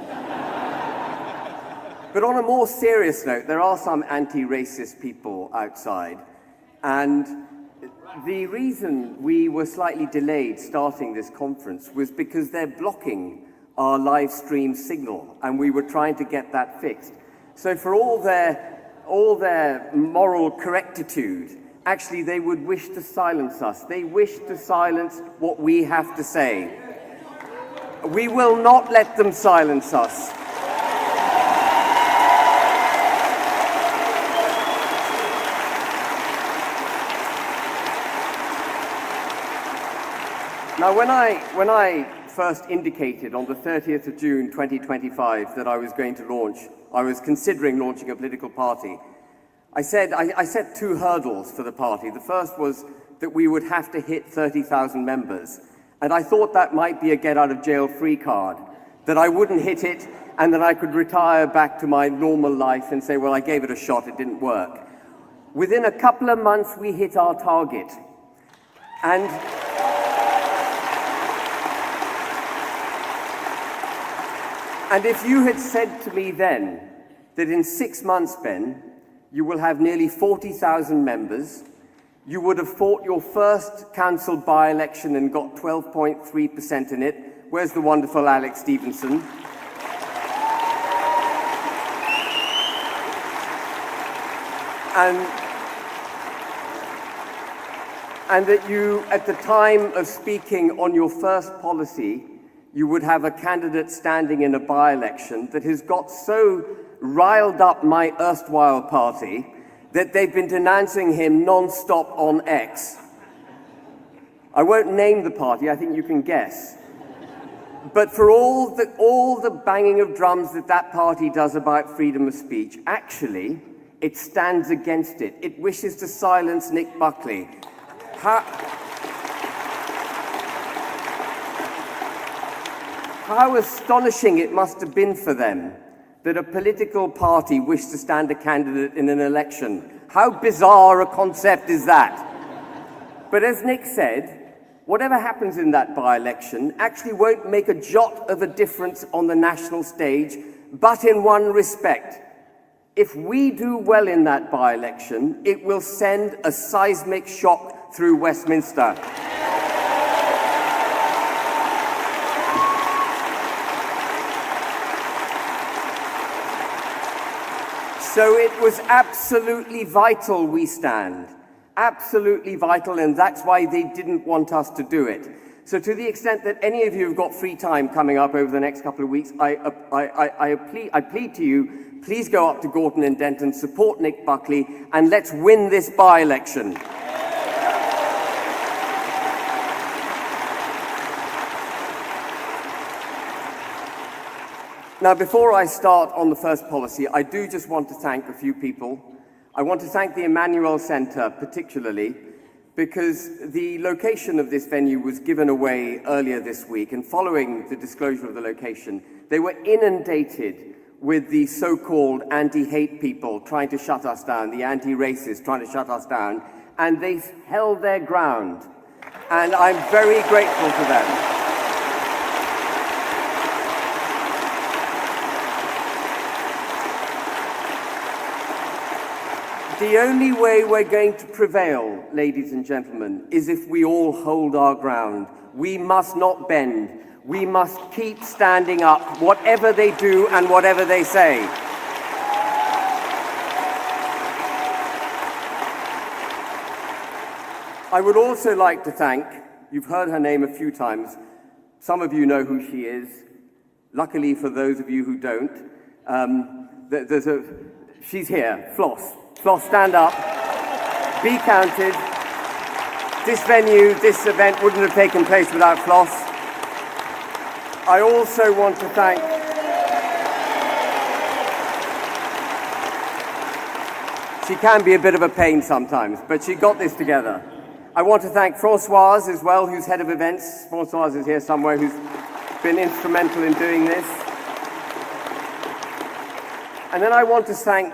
But on a more serious note, there are some anti-racist people outside, and the reason we were slightly delayed starting this conference was because they're blocking our live stream signal, and we were trying to get that fixed. So for all their moral correctitude, actually they would wish to silence us. They wish to silence what we have to say. We will not let them silence us. Now, when I first indicated on the 30th of June 2025 that I was considering launching a political party, I set two hurdles for the party. The first was that we would have to hit 30,000 members. And I thought that might be a get-out-of-jail-free card, that I wouldn't hit it and that I could retire back to my normal life and say, well, I gave it a shot, it didn't work. Within a couple of months, we hit our target. And if you had said to me then that in 6 months, Ben, you will have nearly 40,000 members, you would have fought your first council by-election and got 12.3% in it. Where's the wonderful Alex Stevenson? And that you, at the time of speaking on your first policy, you would have a candidate standing in a by-election that has got so riled up my erstwhile party that they've been denouncing him non-stop on X. I won't name the party, I think you can guess. But for all the banging of drums that party does about freedom of speech, actually, it stands against it. It wishes to silence Nick Buckley. How astonishing it must have been for them that a political party wished to stand a candidate in an election. How bizarre a concept is that? But as Nick said, whatever happens in that by-election actually won't make a jot of a difference on the national stage, but in one respect. If we do well in that by-election, it will send a seismic shock through Westminster. So it was absolutely vital we stand. Absolutely vital, and that's why they didn't want us to do it. So to the extent that any of you have got free time coming up over the next couple of weeks, I plead to you, please go up to Gorton and Denton, support Nick Buckley, and let's win this by-election. Now, before I start on the first policy, I do just want to thank a few people. I want to thank the Emmanuel Centre particularly, because the location of this venue was given away earlier this week, and following the disclosure of the location, they were inundated with the so-called anti-hate people trying to shut us down, the anti-racists trying to shut us down, and they held their ground. And I'm very grateful to them. The only way we're going to prevail, ladies and gentlemen, is if we all hold our ground. We must not bend. We must keep standing up, whatever they do and whatever they say. I would also like to thank, you've heard her name a few times, some of you know who she is. Luckily for those of you who don't, she's here, Floss. Floss, stand up. Be counted. This venue, this event wouldn't have taken place without Floss. I also want to thank... She can be a bit of a pain sometimes, but she got this together. I want to thank Françoise as well, who's head of events. Françoise is here somewhere, who's been instrumental in doing this. And then I want to thank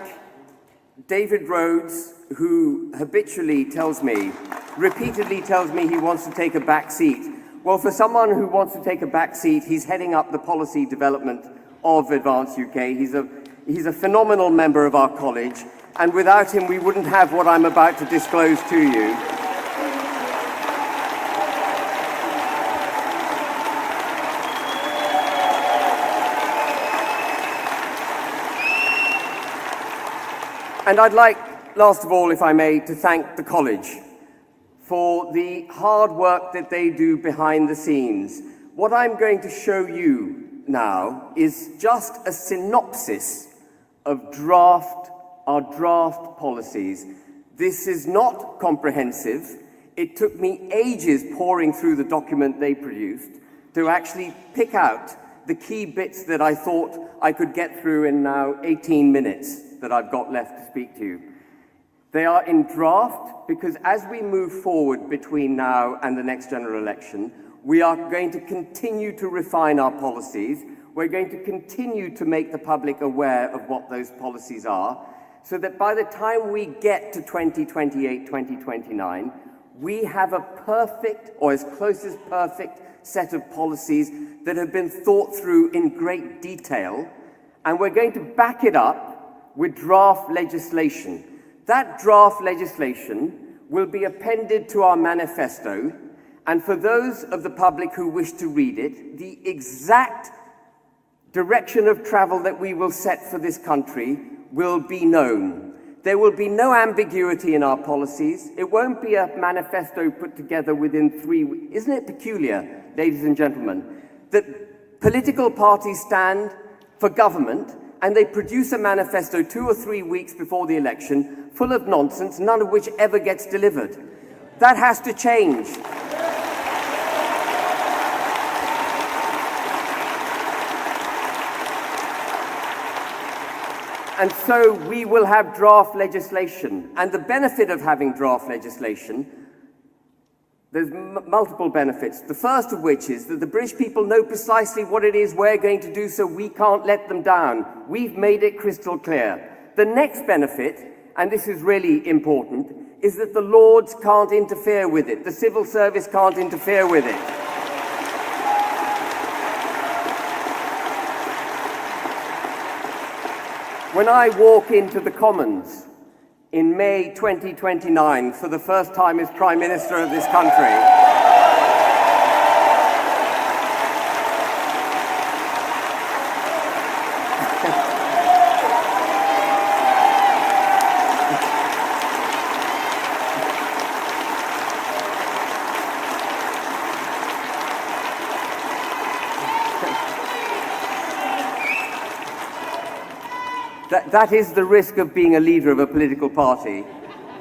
David Rhodes, who habitually repeatedly tells me he wants to take a back seat. Well, for someone who wants to take a back seat, he's heading up the policy development of Advance UK. He's a phenomenal member of our college, and without him, we wouldn't have what I'm about to disclose to you. And I'd like, last of all, if I may, to thank the college for the hard work that they do behind the scenes. What I'm going to show you now is just a synopsis of our draft policies. This is not comprehensive. It took me ages poring through the document they produced to actually pick out the key bits that I thought I could get through in now 18 minutes that I've got left to speak to you. They are in draft because as we move forward between now and the next general election, we are going to continue to refine our policies. We're going to continue to make the public aware of what those policies are. so that by the time we get to 2028, 2029, we have a perfect, or as close as perfect, set of policies that have been thought through in great detail, and we're going to back it up with draft legislation. That draft legislation will be appended to our manifesto, and for those of the public who wish to read it, the exact direction of travel that we will set for this country will be known. There will be no ambiguity in our policies. It won't be a manifesto put together within 3 weeks. Isn't it peculiar, ladies and gentlemen, that political parties stand for government and they produce a manifesto 2 or 3 weeks before the election, full of nonsense, none of which ever gets delivered? That has to change. And so we will have draft legislation. And the benefit of having draft legislation, there's multiple benefits. The first of which is that the British people know precisely what it is we're going to do, so we can't let them down. We've made it crystal clear. The next benefit, and this is really important, is that the Lords can't interfere with it. The civil service can't interfere with it. When I walk into the Commons in May 2029 for the first time as Prime Minister of this country, that is the risk of being a leader of a political party.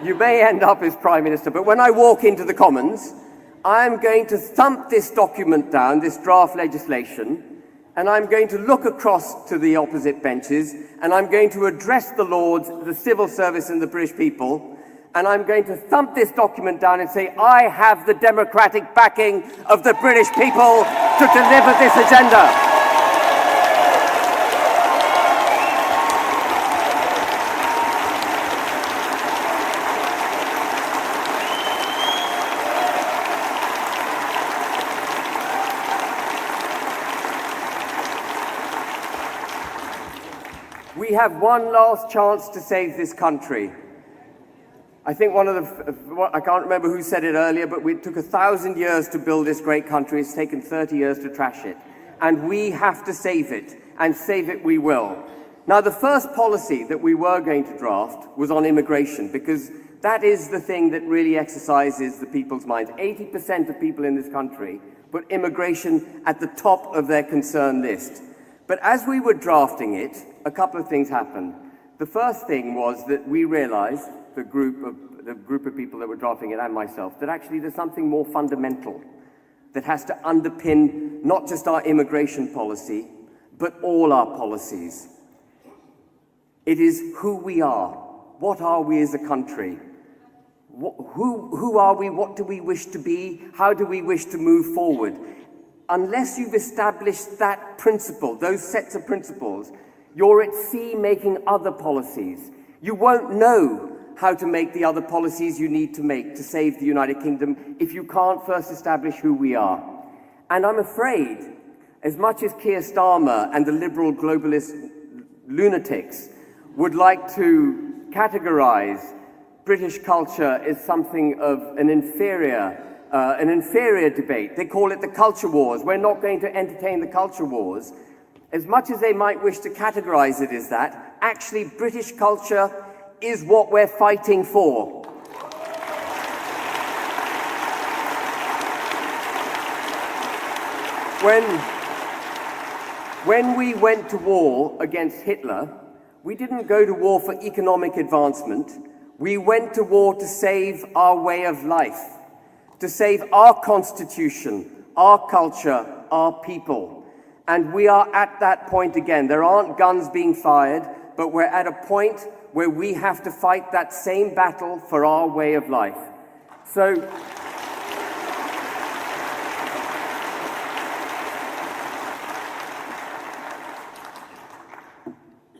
You may end up as Prime Minister, but when I walk into the Commons, I'm going to thump this document down, this draft legislation, and I'm going to look across to the opposite benches, and I'm going to address the Lords, the civil service and the British people, and I'm going to thump this document down and say, I have the democratic backing of the British people to deliver this agenda. We have one last chance to save this country. I think I can't remember who said it earlier, but it took 1,000 years to build this great country. It's taken 30 years to trash it. And we have to save it, and save it we will. Now, the first policy that we were going to draft was on immigration, because that is the thing that really exercises the people's minds. 80% of people in this country put immigration at the top of their concern list. But as we were drafting it, a couple of things happened. The first thing was that we realized, the group of people that were drafting it and myself, that actually there's something more fundamental that has to underpin not just our immigration policy, but all our policies. It is who we are. What are we as a country? Who are we? What do we wish to be? How do we wish to move forward? Unless you've established that principle, those sets of principles, you're at sea making other policies. You won't know how to make the other policies you need to make to save the United Kingdom if you can't first establish who we are. And I'm afraid, as much as Keir Starmer and the liberal globalist lunatics would like to categorize British culture as something of an inferior debate. They call it the culture wars. We're not going to entertain the culture wars. As much as they might wish to categorize it as that, actually British culture is what we're fighting for. When we went to war against Hitler, we didn't go to war for economic advancement. We went to war to save our way of life, to save our constitution, our culture, our people. And we are at that point again. There aren't guns being fired, but we're at a point where we have to fight that same battle for our way of life. So,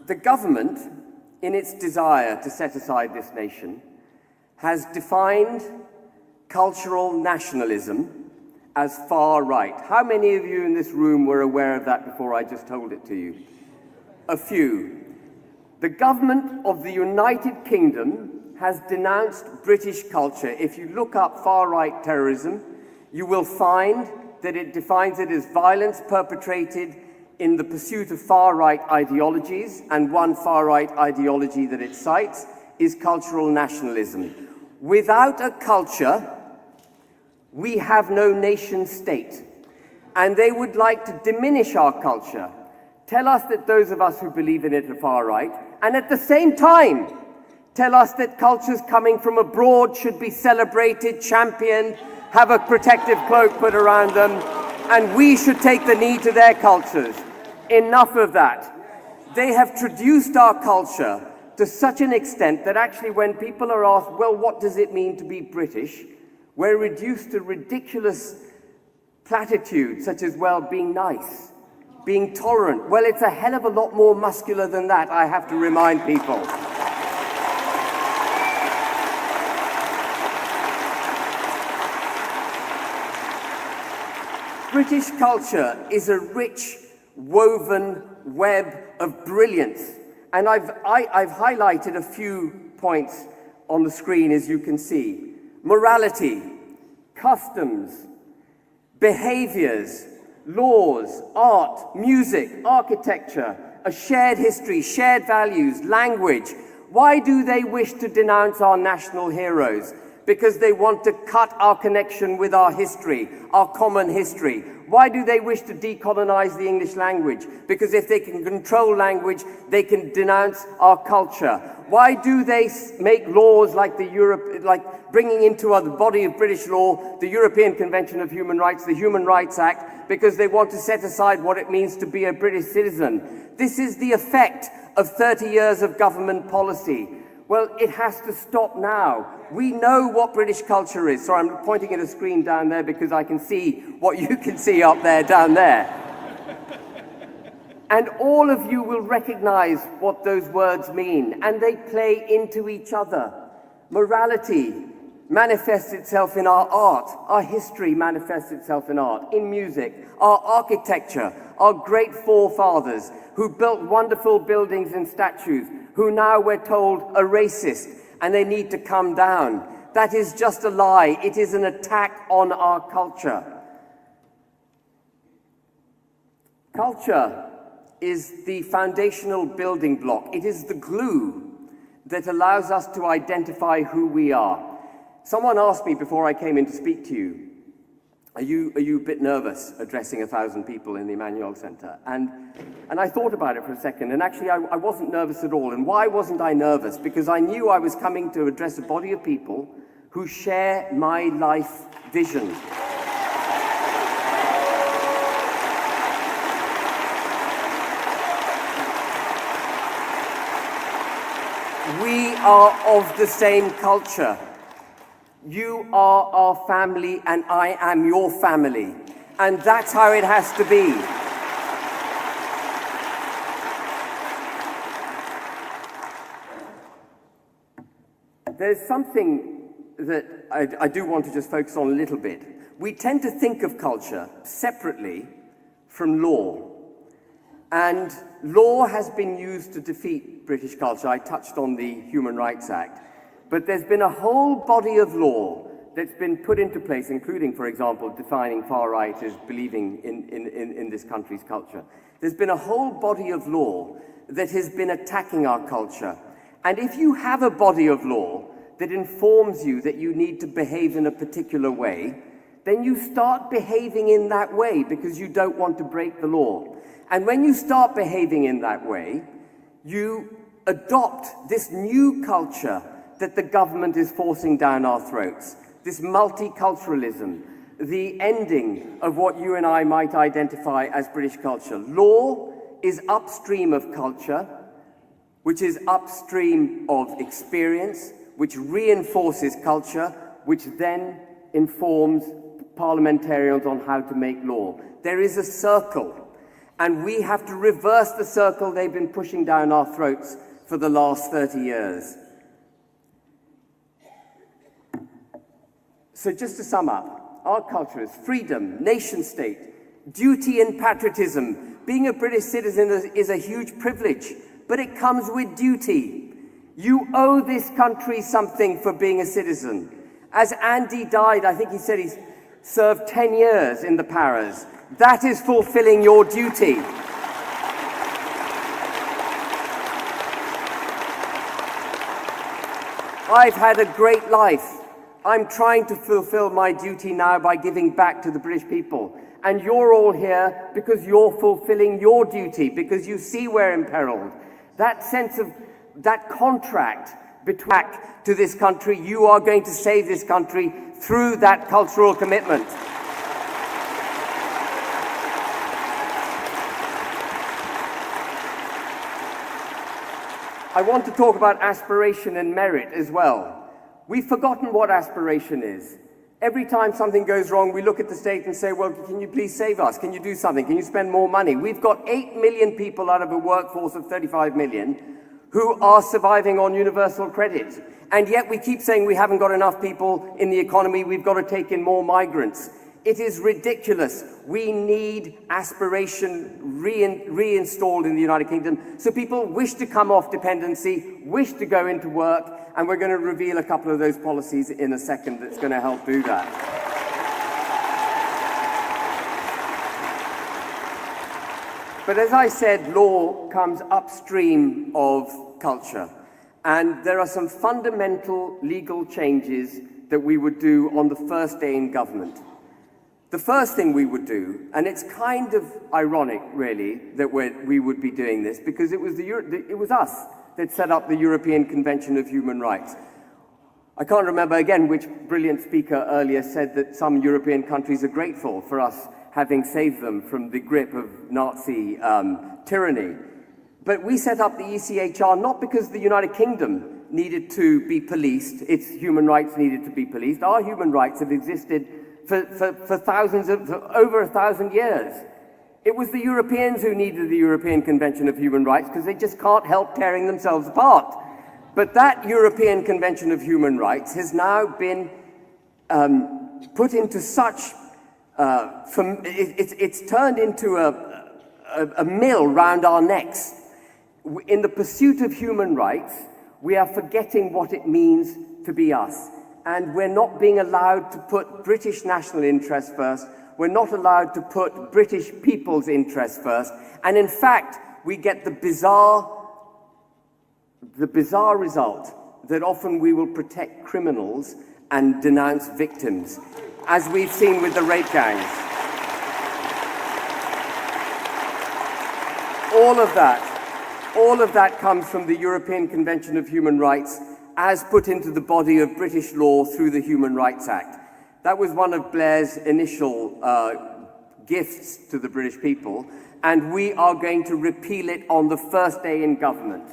the government in its desire to set aside this nation, has defined cultural nationalism as far right. How many of you in this room were aware of that before I just told it to you? A few. The government of the United Kingdom has denounced British culture. If you look up far-right terrorism, you will find that it defines it as violence perpetrated in the pursuit of far-right ideologies, and one far-right ideology that it cites is cultural nationalism. Without a culture, we have no nation state, and they would like to diminish our culture, tell us that those of us who believe in it are far-right, and at the same time, tell us that cultures coming from abroad should be celebrated, championed, have a protective cloak put around them, and we should take the knee to their cultures. Enough of that. They have traduced our culture to such an extent that actually when people are asked, well, what does it mean to be British? We're reduced to ridiculous platitudes such as, well, being nice, being tolerant. Well, it's a hell of a lot more muscular than that, I have to remind people. British culture is a rich, woven web of brilliance. And I've highlighted a few points on the screen, as you can see. Morality, customs, behaviors, laws, art, music, architecture, a shared history, shared values, language. Why do they wish to denounce our national heroes? Because they want to cut our connection with our history, our common history. Why do they wish to decolonize the English language? Because if they can control language, they can denounce our culture. Why do they make laws like bringing into the body of British law the European Convention of Human Rights, the Human Rights Act? Because they want to set aside what it means to be a British citizen. This is the effect of 30 years of government policy. Well, it has to stop now. We know what British culture is. Sorry, I'm pointing at a screen down there because I can see what you can see up there, down there. And all of you will recognize what those words mean, and they play into each other. Morality manifests itself in our art. Our history manifests itself in art, in music, our architecture, our great forefathers who built wonderful buildings and statues, who now we're told are racist and they need to come down. That is just a lie. It is an attack on our culture. Culture is the foundational building block. It is the glue that allows us to identify who we are. Someone asked me before I came in to speak to you, are you a bit nervous addressing 1,000 people in the Emmanuel Center? And I thought about it for a second, and actually I wasn't nervous at all. And why wasn't I nervous? Because I knew I was coming to address a body of people who share my life vision. We are of the same culture. You are our family and I am your family. And that's how it has to be. There's something that I do want to just focus on a little bit. We tend to think of culture separately from law. And law has been used to defeat British culture. I touched on the Human Rights Act. But there's been a whole body of law that's been put into place, including, for example, defining far right as believing in this country's culture. There's been a whole body of law that has been attacking our culture. And if you have a body of law that informs you that you need to behave in a particular way, then you start behaving in that way because you don't want to break the law. And when you start behaving in that way, you adopt this new culture that the government is forcing down our throats, this multiculturalism, the ending of what you and I might identify as British culture. Law is upstream of culture, which is upstream of experience, which reinforces culture, which then informs parliamentarians on how to make law. There is a circle, and we have to reverse the circle they've been pushing down our throats for the last 30 years. So just to sum up, our culture is freedom, nation state, duty and patriotism. Being a British citizen is a huge privilege, but it comes with duty. You owe this country something for being a citizen. As Andy died, I think he said he's served 10 years in the Paras. That is fulfilling your duty. I've had a great life. I'm trying to fulfill my duty now by giving back to the British people. And you're all here because you're fulfilling your duty, because you see we're imperiled. That sense of, that contract between to this country, you are going to save this country through that cultural commitment. I want to talk about aspiration and merit as well. We've forgotten what aspiration is. Every time something goes wrong, we look at the state and say, well, can you please save us? Can you do something? Can you spend more money? We've got 8 million people out of a workforce of 35 million who are surviving on universal credit. And yet we keep saying we haven't got enough people in the economy, we've got to take in more migrants. It is ridiculous. We need aspiration reinstalled in the United Kingdom so people wish to come off dependency, wish to go into work, and we're going to reveal a couple of those policies in a second that's going to help do that. But as I said, law comes upstream of culture, and there are some fundamental legal changes that we would do on the first day in government. The first thing we would do, and it's kind of ironic, really, that we would be doing this, because it was us that set up the European Convention of Human Rights. I can't remember, again, which brilliant speaker earlier said that some European countries are grateful for us having saved them from the grip of Nazi tyranny. But we set up the ECHR not because the United Kingdom needed to be policed, its human rights needed to be policed. Our human rights have existed for over 1,000 years. It was the Europeans who needed the European Convention of Human Rights because they just can't help tearing themselves apart. But that European Convention of Human Rights has now been put into such, it's turned into a mill round our necks. In the pursuit of human rights, we are forgetting what it means to be us. And we're not being allowed to put British national interests first. We're not allowed to put British people's interests first. And in fact, we get the bizarre result that often we will protect criminals and denounce victims, as we've seen with the rape gangs. All of that comes from the European Convention of Human Rights as put into the body of British law through the Human Rights Act. That was one of Blair's initial gifts to the British people, and we are going to repeal it on the first day in government.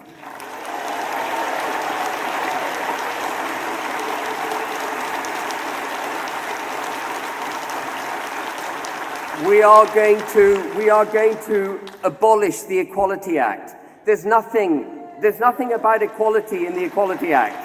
We are going to abolish the Equality Act. There's nothing about equality in the Equality Act.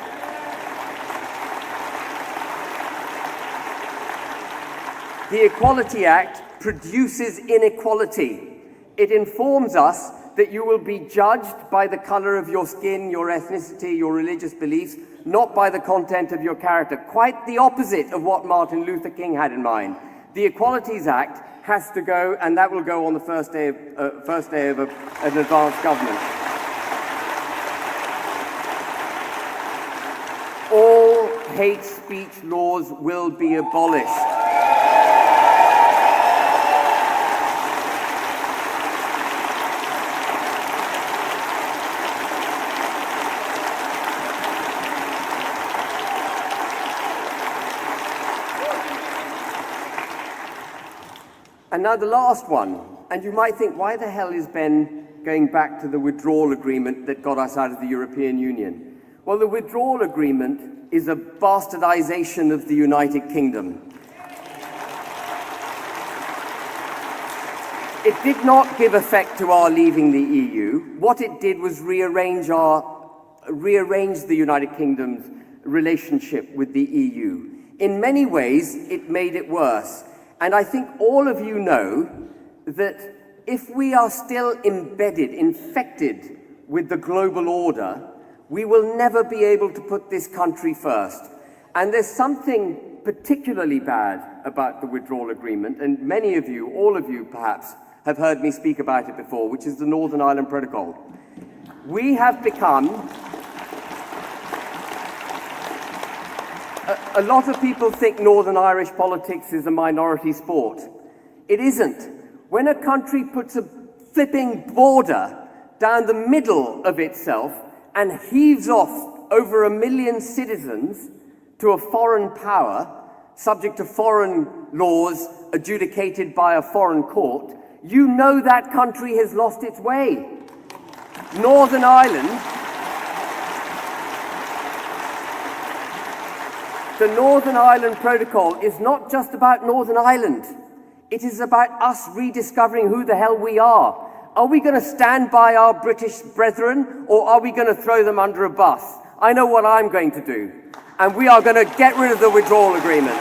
The Equality Act produces inequality. It informs us that you will be judged by the color of your skin, your ethnicity, your religious beliefs, not by the content of your character. Quite the opposite of what Martin Luther King had in mind. The Equalities Act has to go, and that will go on the first day of an advanced government. All hate speech laws will be abolished. And now the last one, and you might think, why the hell is Ben going back to the withdrawal agreement that got us out of the European Union? Well, the withdrawal agreement is a bastardization of the United Kingdom. It did not give effect to our leaving the EU. What it did was rearrange our rearranged the United Kingdom's relationship with the EU. In many ways, it made it worse. And I think all of you know that if we are still embedded, infected with the global order, we will never be able to put this country first. And there's something particularly bad about the withdrawal agreement, and many of you, all of you perhaps, have heard me speak about it before, which is the Northern Ireland Protocol. We have become... A lot of people think Northern Irish politics is a minority sport. It isn't. When a country puts a flipping border down the middle of itself and heaves off over 1 million citizens to a foreign power, subject to foreign laws adjudicated by a foreign court, you know that country has lost its way. Northern Ireland, the Northern Ireland Protocol is not just about Northern Ireland. It is about us rediscovering who the hell we are. Are we going to stand by our British brethren, or are we going to throw them under a bus? I know what I'm going to do. And we are going to get rid of the withdrawal agreement.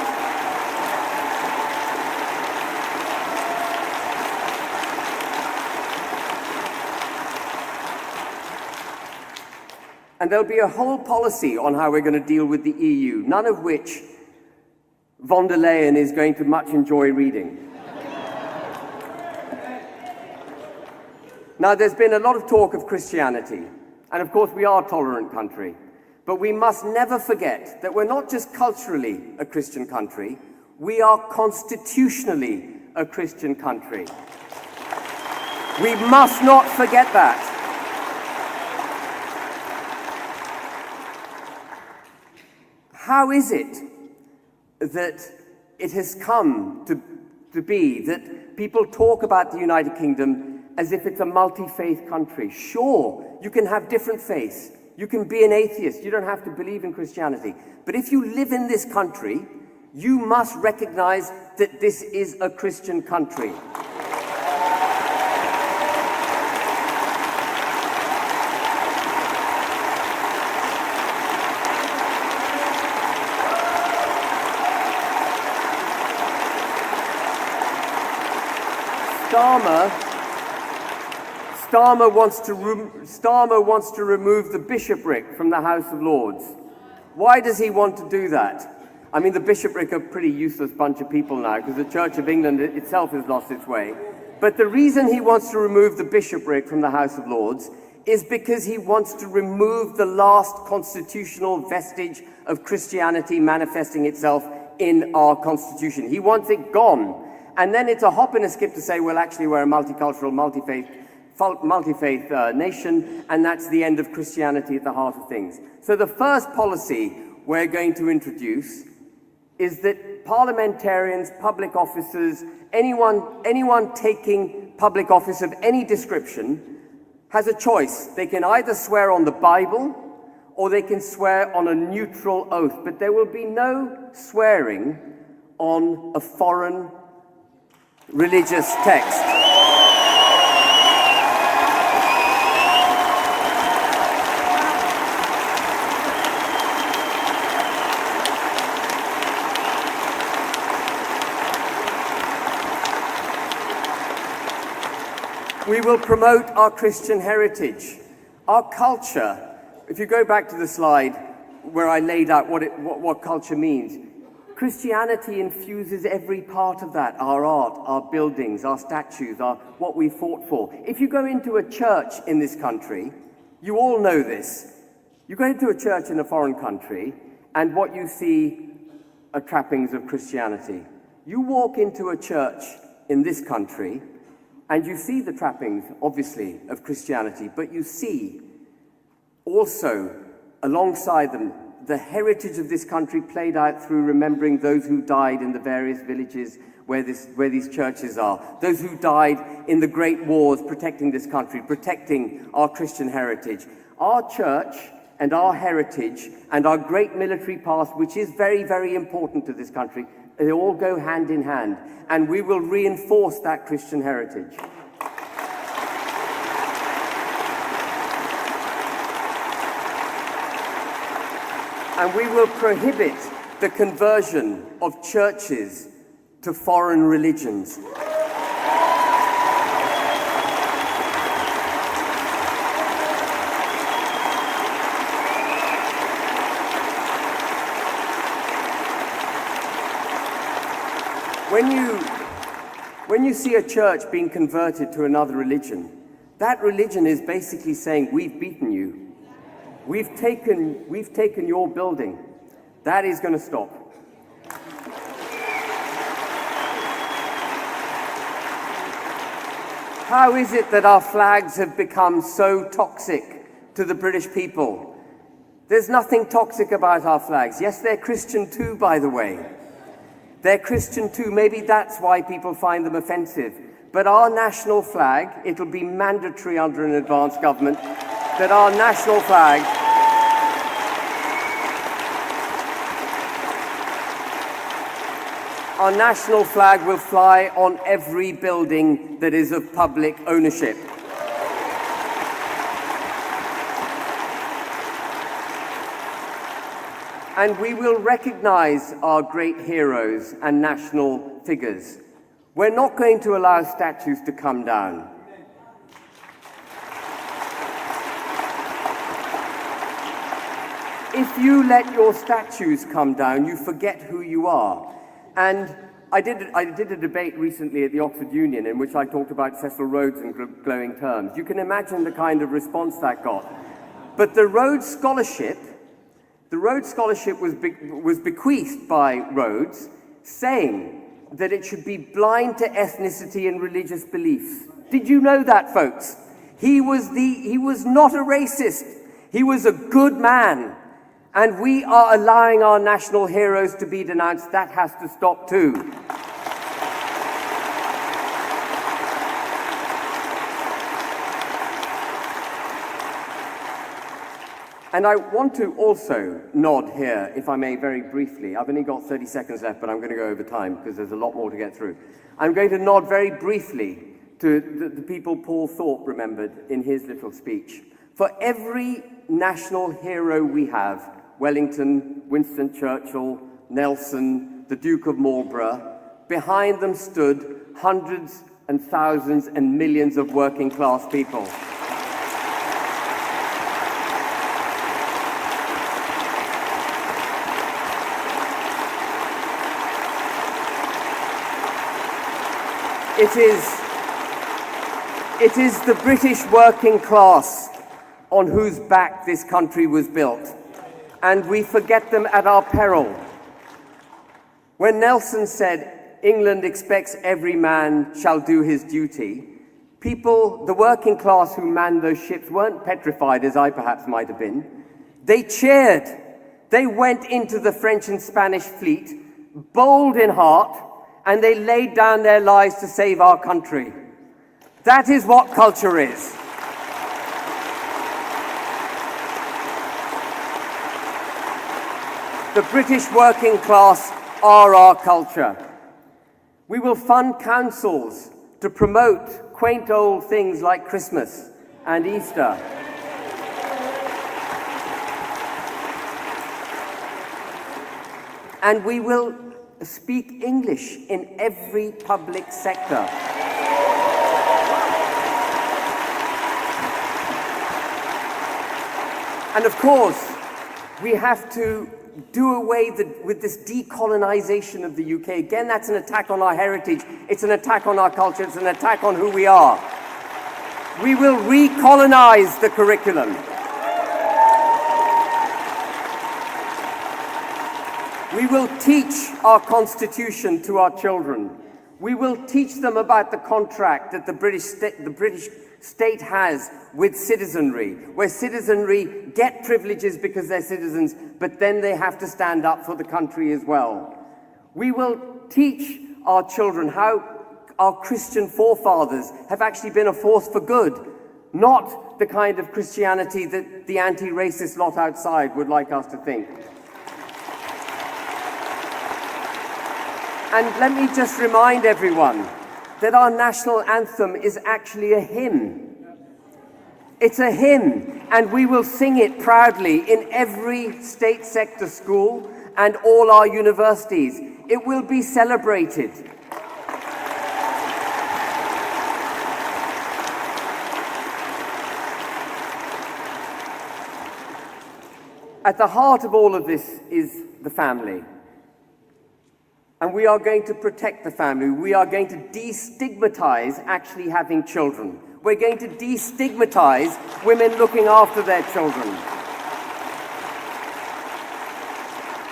And there'll be a whole policy on how we're going to deal with the EU, none of which von der Leyen is going to much enjoy reading. Now, there's been a lot of talk of Christianity, and of course we are a tolerant country, but we must never forget that we're not just culturally a Christian country, we are constitutionally a Christian country. We must not forget that. How is it that it has come to be that people talk about the United Kingdom as if it's a multi-faith country? Sure, you can have different faiths. You can be an atheist. You don't have to believe in Christianity. But if you live in this country, you must recognize that this is a Christian country. Starmer wants to remove the bishopric from the House of Lords. Why does he want to do that? I mean, the bishopric are a pretty useless bunch of people now, because the Church of England itself has lost its way. But the reason he wants to remove the bishopric from the House of Lords is because he wants to remove the last constitutional vestige of Christianity manifesting itself in our constitution. He wants it gone. And then it's a hop and a skip to say, well, actually, we're a multicultural, multi-faith nation, and that's the end of Christianity at the heart of things. So the first policy we're going to introduce is that parliamentarians, public officers, anyone taking public office of any description has a choice. They can either swear on the Bible or they can swear on a neutral oath, but there will be no swearing on a foreign religious text. We will promote our Christian heritage, our culture. If you go back to the slide where I laid out what culture means, Christianity infuses every part of that, our art, our buildings, our statues, what we fought for. If you go into a church in this country, you all know this. You go into a church in a foreign country, and what you see are trappings of Christianity. You walk into a church in this country, and you see the trappings, obviously, of Christianity, but you see also, alongside them, the heritage of this country played out through remembering those who died in the various villages where these churches are, those who died in the great wars protecting this country, protecting our Christian heritage. Our church and our heritage and our great military past, which is very, very important to this country, they all go hand in hand, and we will reinforce that Christian heritage. And we will prohibit the conversion of churches to foreign religions. When you see a church being converted to another religion, that religion is basically saying, we've beaten you. We've taken your building. That is going to stop. How is it that our flags have become so toxic to the British people? There's nothing toxic about our flags. Yes, they're Christian too, by the way. They're Christian too. Maybe that's why people find them offensive. But our national flag, it'll be mandatory under an advanced government, that our national flag will fly on every building that is of public ownership. And we will recognize our great heroes and national figures. We're not going to allow statues to come down. If you let your statues come down, you forget who you are. And I did a debate recently at the Oxford Union in which I talked about Cecil Rhodes in glowing terms. You can imagine the kind of response that got. But the Rhodes Scholarship was bequeathed by Rhodes, saying that it should be blind to ethnicity and religious beliefs. Did you know that, folks? He was not a racist. He was a good man. And we are allowing our national heroes to be denounced. That has to stop too. And I want to also nod here, if I may, very briefly. I've only got 30 seconds left, but I'm going to go over time because there's a lot more to get through. I'm going to nod very briefly to the people Paul Thorpe remembered in his little speech. For every national hero we have, Wellington, Winston Churchill, Nelson, the Duke of Marlborough, behind them stood hundreds and thousands and millions of working class people. It is the British working class on whose back this country was built, and we forget them at our peril. When Nelson said, "England expects every man shall do his duty," people, the working class who manned those ships, weren't petrified as I perhaps might have been. They cheered. They went into the French and Spanish fleet, bold in heart, and they laid down their lives to save our country. That is what culture is. The British working class are our culture. We will fund councils to promote quaint old things like Christmas and Easter. And we will speak English in every public sector. And of course, we have to do away with this decolonization of the UK. Again, that's an attack on our heritage. It's an attack on our culture. It's an attack on who we are. We will recolonize the curriculum. We will teach our constitution to our children. We will teach them about the contract that the British state has with citizenry, where citizenry get privileges because they're citizens, but then they have to stand up for the country as well. We will teach our children how our Christian forefathers have actually been a force for good, not the kind of Christianity that the anti-racist lot outside would like us to think. And let me just remind everyone that our national anthem is actually a hymn. It's a hymn, and we will sing it proudly in every state sector school and all our universities. It will be celebrated. At the heart of all of this is the family. And we are going to protect the family. We are going to destigmatize actually having children. We're going to destigmatize women looking after their children.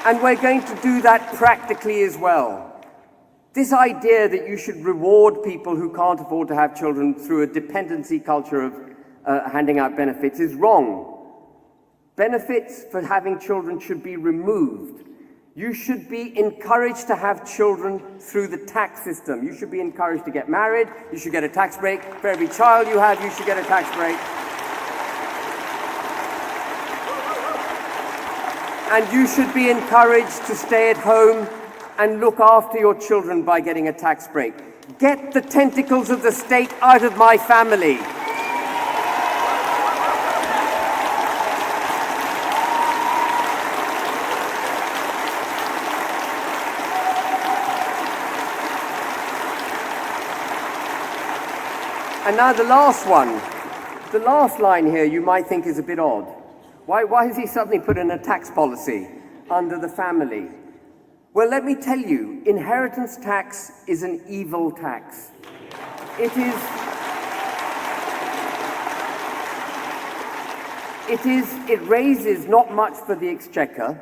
And we're going to do that practically as well. This idea that you should reward people who can't afford to have children through a dependency culture of handing out benefits is wrong. Benefits for having children should be removed. You should be encouraged to have children through the tax system. You should be encouraged to get married. You should get a tax break. For every child you have, you should get a tax break. And you should be encouraged to stay at home and look after your children by getting a tax break. Get the tentacles of the state out of my family. And now the last one, the last line here you might think is a bit odd. Why has he suddenly put in a tax policy under the family? Well, let me tell you, inheritance tax is an evil tax. It raises not much for the exchequer,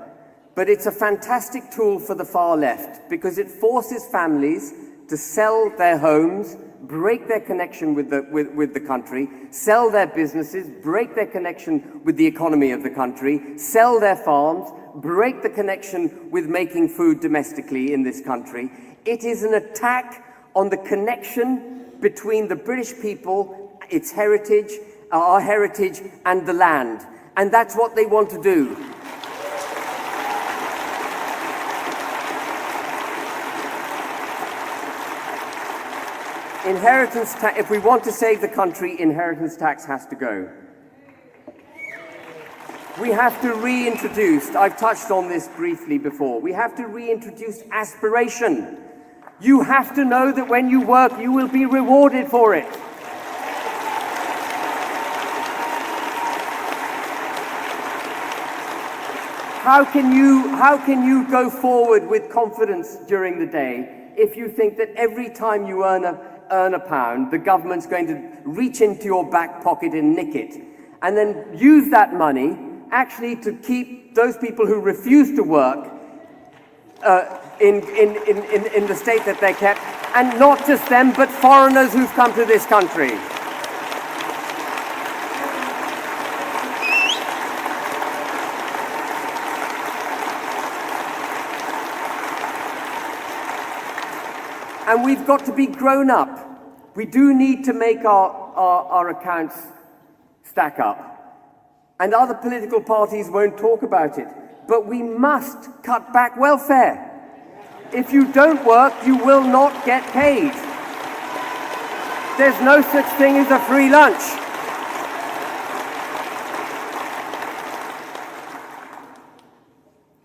but it's a fantastic tool for the far left because it forces families to sell their homes, break their connection with the country, sell their businesses, break their connection with the economy of the country, sell their farms, break the connection with making food domestically in this country. It is an attack on the connection between the British people, its heritage, our heritage, and the land. And that's what they want to do. Inheritance tax, if we want to save the country, inheritance tax has to go. We have to reintroduce, I've touched on this briefly before, we have to reintroduce aspiration. You have to know that when you work, you will be rewarded for it. How can you go forward with confidence during the day if you think that every time you earn a pound, the government's going to reach into your back pocket and nick it, and then use that money actually to keep those people who refuse to work in the state that they're kept, and not just them, but foreigners who've come to this country. And we've got to be grown up. We do need to make our accounts stack up. And other political parties won't talk about it. But we must cut back welfare. If you don't work, you will not get paid. There's no such thing as a free lunch.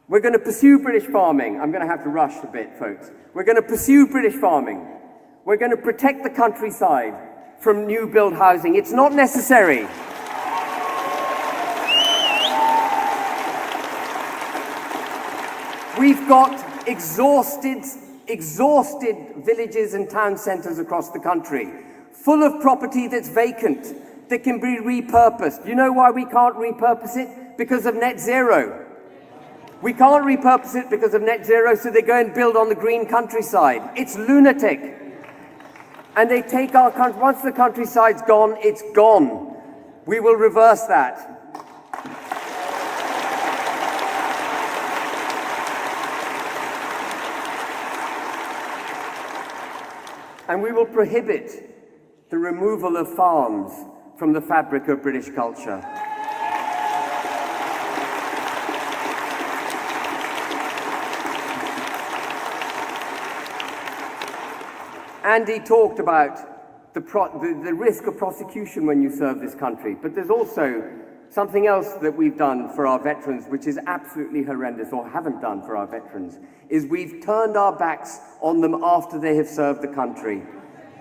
We're going to pursue British farming. I'm going to have to rush a bit, folks. We're going to pursue British farming. We're going to protect the countryside from new build housing. It's not necessary. We've got exhausted villages and town centres across the country, full of property that's vacant, that can be repurposed. You know why we can't repurpose it? Because of net zero. We can't repurpose it because of net zero, so they go and build on the green countryside. It's lunatic. And they take our country, once the countryside's gone, it's gone. We will reverse that. And we will prohibit the removal of farms from the fabric of British culture. Andy talked about the risk of prosecution when you serve this country. But there's also something else that we've done for our veterans, which is absolutely horrendous, or haven't done for our veterans, is we've turned our backs on them after they have served the country.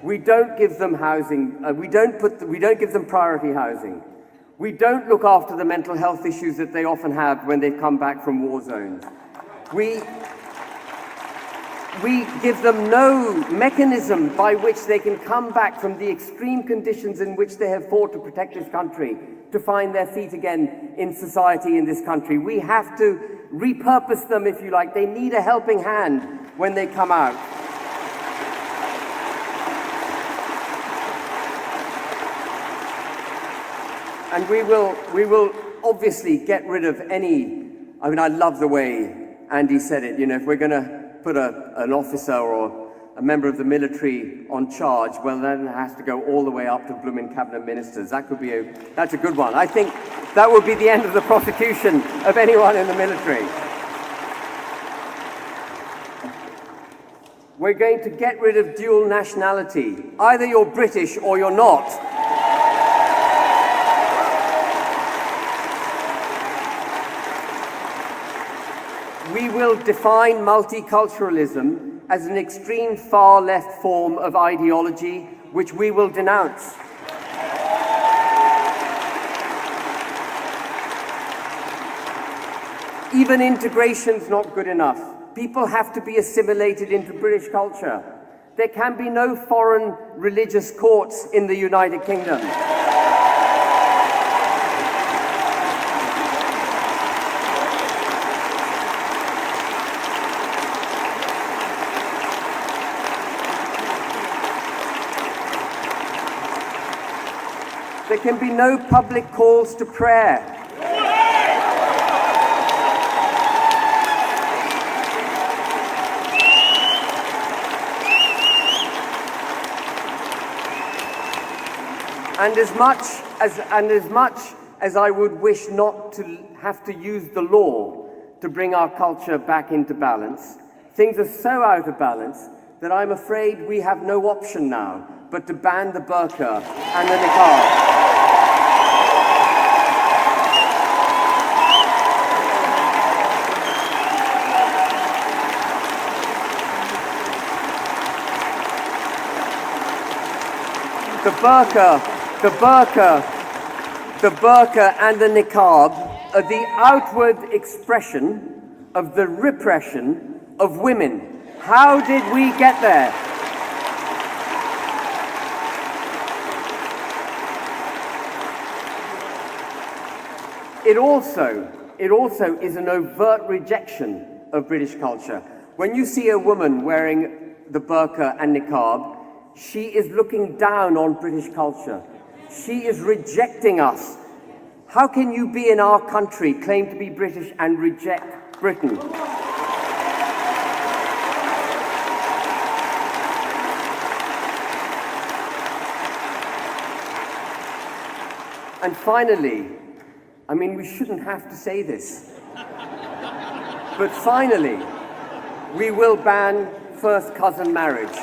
We don't give them housing, we don't give them priority housing. We don't look after the mental health issues that they often have when they come back from war zones. We give them no mechanism by which they can come back from the extreme conditions in which they have fought to protect this country, to find their feet again in society in this country. We have to repurpose them, if you like. They need a helping hand when they come out. And we will obviously get rid of any, I mean, I love the way Andy said it, you know, if we're going to put an officer or a member of the military on charge, well, then it has to go all the way up to blooming cabinet ministers. That's a good one. I think that would be the end of the prosecution of anyone in the military. We're going to get rid of dual nationality. Either you're British or you're not. We will define multiculturalism as an extreme far left form of ideology, which we will denounce. Even integration's not good enough. People have to be assimilated into British culture. There can be no foreign religious courts in the United Kingdom. There can be no public calls to prayer. And as much as I would wish not to have to use the law to bring our culture back into balance, things are so out of balance that I'm afraid we have no option now but to ban the burqa and the niqab. The burqa and the niqab are the outward expression of the repression of women. How did we get there? It also is an overt rejection of British culture. When you see a woman wearing the burqa and niqab, she is looking down on British culture. She is rejecting us. How can you be in our country, claim to be British, and reject Britain? And finally, I mean, we shouldn't have to say this, but finally, we will ban first cousin marriage.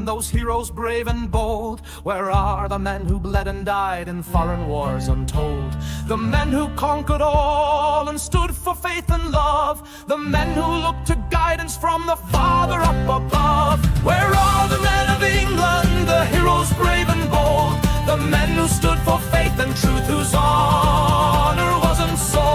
Those heroes brave and bold, where are the men who bled and died in foreign wars untold? The men who conquered all and stood for faith and love, the men who looked to guidance from the Father up above. Where are the men of England, the heroes brave and bold, the men who stood for faith and truth, whose honor wasn't sold?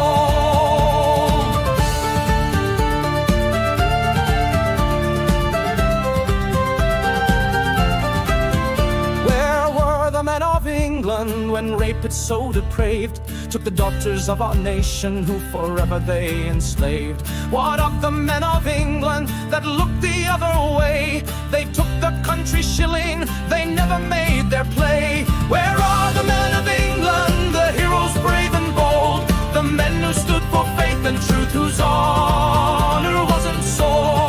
England when rape had so depraved, took the daughters of our nation who forever they enslaved. What of the men of England that looked the other way? They took the country shilling, they never made their play. Where are the men of England, the heroes brave and bold, the men who stood for faith and truth, whose honor wasn't sold?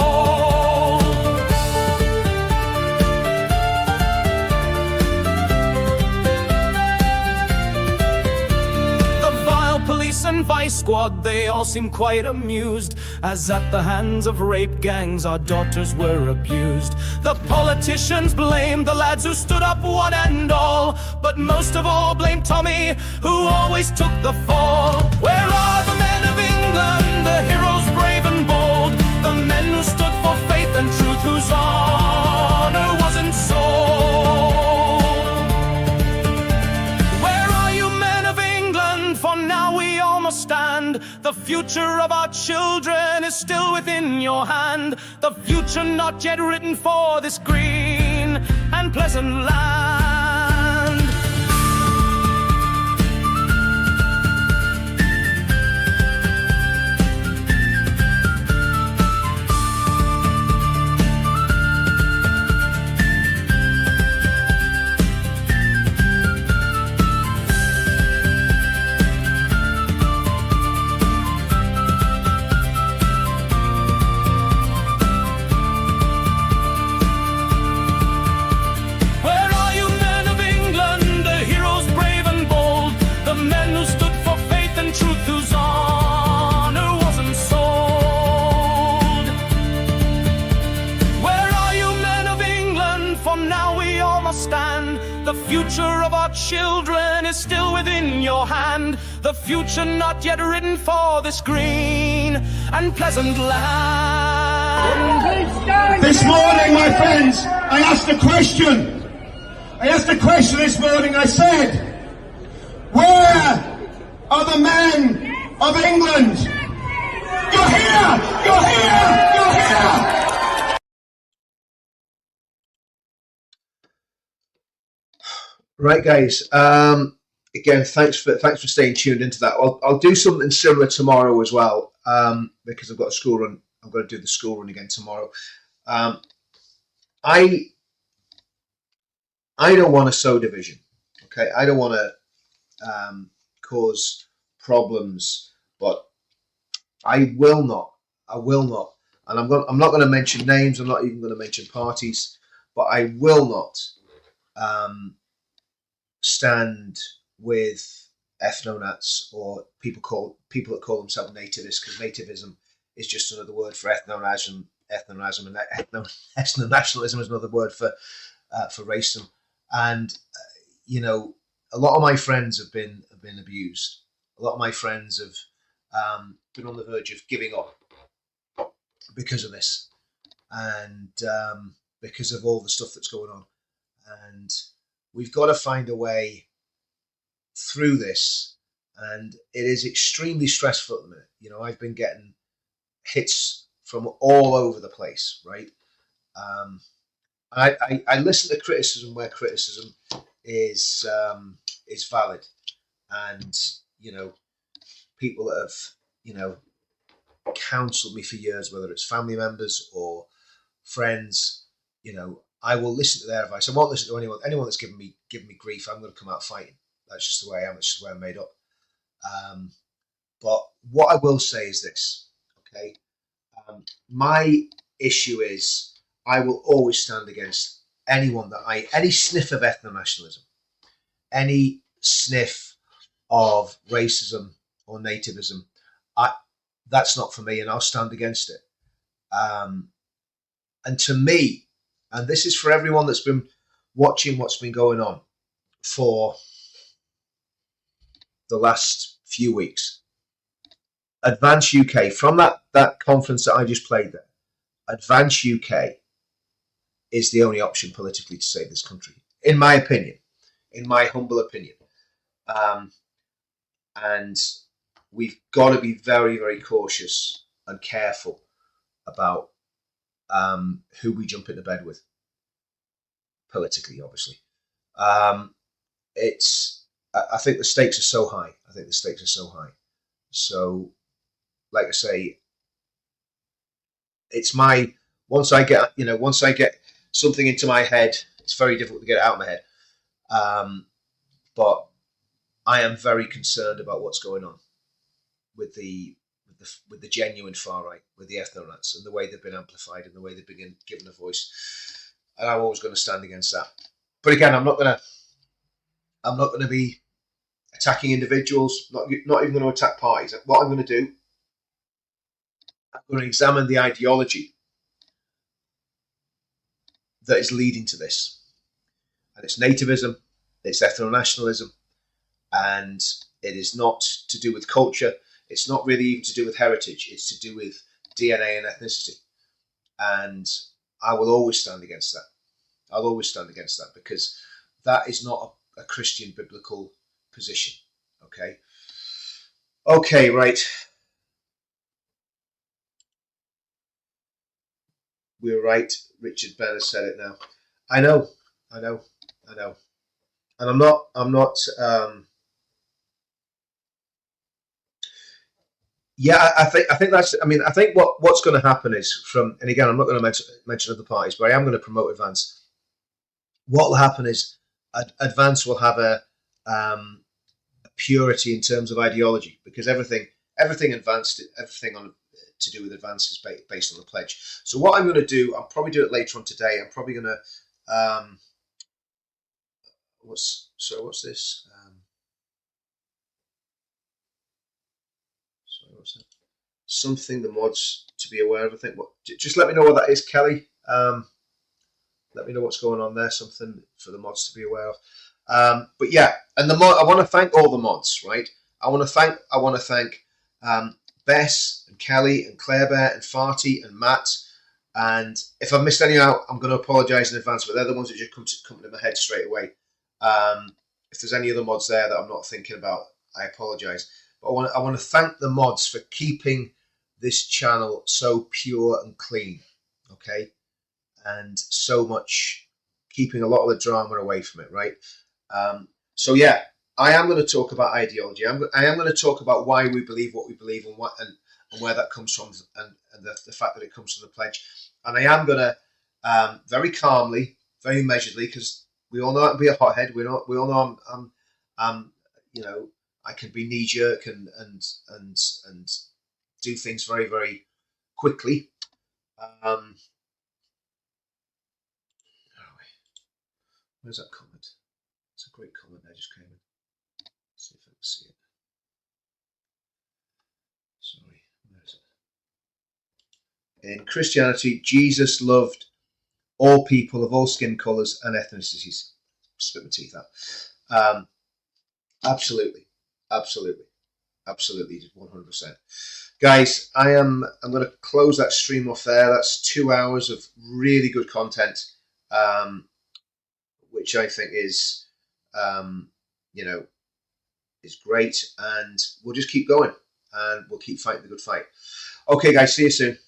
Police and vice squad, they all seem quite amused, as at the hands of rape gangs our daughters were abused. The politicians blame the lads who stood up one and all, but most of all blame Tommy, who always took the fall. Where are the men of England, the heroes brave and bold, the men who stood for faith and truth, whose honor wasn't sold? For now we all must stand. The future of our children is still within your hand. The future not yet written for this green and pleasant land. The future of our children is still within your hand. The future not yet written for this green and pleasant land. This morning, my friends, I asked a question. This morning. I said, where are the men of England? You're here! You're here! You're here! Right, guys. Again, thanks for staying tuned into that. I'll do something similar tomorrow as well, because I've got a school run. I'm going to do the school run again tomorrow. I don't want to sow division. Okay, I don't want to cause problems, but I will not. And I'm not going to mention names. I'm not even going to mention parties, but I will not stand with ethno-nats or people that call themselves nativists, because nativism is just another word for ethno-nationalism, and ethno-nationalism is another word for racism. And a lot of my friends have been abused. A lot of my friends have been on the verge of giving up because of this, and because of all the stuff that's going on. And we've got to find a way through this, and it is extremely stressful at the minute. I've been getting hits from all over the place, right? I listen to criticism where criticism is valid, and people that have counseled me for years, whether it's family members or friends, I will listen to their advice. I won't listen to anyone that's given me grief. I'm going to come out fighting. That's just the way I am. It's just the way I'm made up. But what I will say is this, okay? My issue is I will always stand against anyone any sniff of ethno-nationalism, any sniff of racism or nativism. That's not for me, and I'll stand against it. And to me, and this is for everyone that's been watching what's been going on for the last few weeks, Advance UK, from that conference that I just played there, Advance UK is the only option politically to save this country, in my opinion, in my humble opinion. And we've got to be very, very cautious and careful about who we jump into bed with, politically, obviously. It's I think the stakes are so high. I think the stakes are so high. So, like I say, it's my once I get something into my head, it's very difficult to get it out of my head. But I am very concerned about what's going on with the genuine far right, with the ethno-rats, and the way they've been amplified and the way they've been given a voice. And I'm always going to stand against that. But again, I'm not going to be attacking individuals. Not even going to attack parties. What I'm going to do, I'm going to examine the ideology that is leading to this, and it's nativism, it's ethno-nationalism, and it is not to do with culture. It's not really even to do with heritage. It's to do with DNA and ethnicity. And I will always stand against that. I'll always stand against that, because that is not a Christian biblical position. Okay. Okay, right. We're right. Richard Benn has said it now. I know. And I'm not, yeah, I think that's. I mean, I think what's going to happen is and again, I'm not going to mention other parties, but I am going to promote Advance. What will happen is Advance will have a purity in terms of ideology, because everything advanced, everything on to do with Advance is based on the pledge. So what I'm going to do, I'll probably do it later on today. I'm probably going to what's this? Sorry, what's that? Something the mods to be aware of. I think. Just let me know what that is, Kelly. Let me know what's going on there. Something for the mods to be aware of. But yeah, and I want to thank all the mods. Right. I want to thank Bess and Kelly and Claire Bear and Farty and Matt. And if I've missed any out, I'm going to apologise in advance. But they're the ones that just come to my head straight away. If there's any other mods there that I'm not thinking about, I apologise. But I want to thank the mods for keeping this channel so pure and clean. Okay. And so much, keeping a lot of the drama away from it, right? So yeah, I am going to talk about ideology. I am going to talk about why we believe what we believe, and where that comes from, and the fact that it comes from the pledge. And I am going to very calmly, very measuredly, because we all know I can be a hothead. We all know I'm I can be knee jerk and do things very, very quickly. Where's that comment? It's a great comment that just came in. Let's see if I can see it. Sorry, where is it? In Christianity, Jesus loved all people of all skin colours and ethnicities. Spit my teeth out. Absolutely, 100%. Guys, I'm going to close that stream off there. That's 2 hours of really good content. Which I think is, is great, and we'll just keep going, and we'll keep fighting the good fight. Okay, guys, see you soon.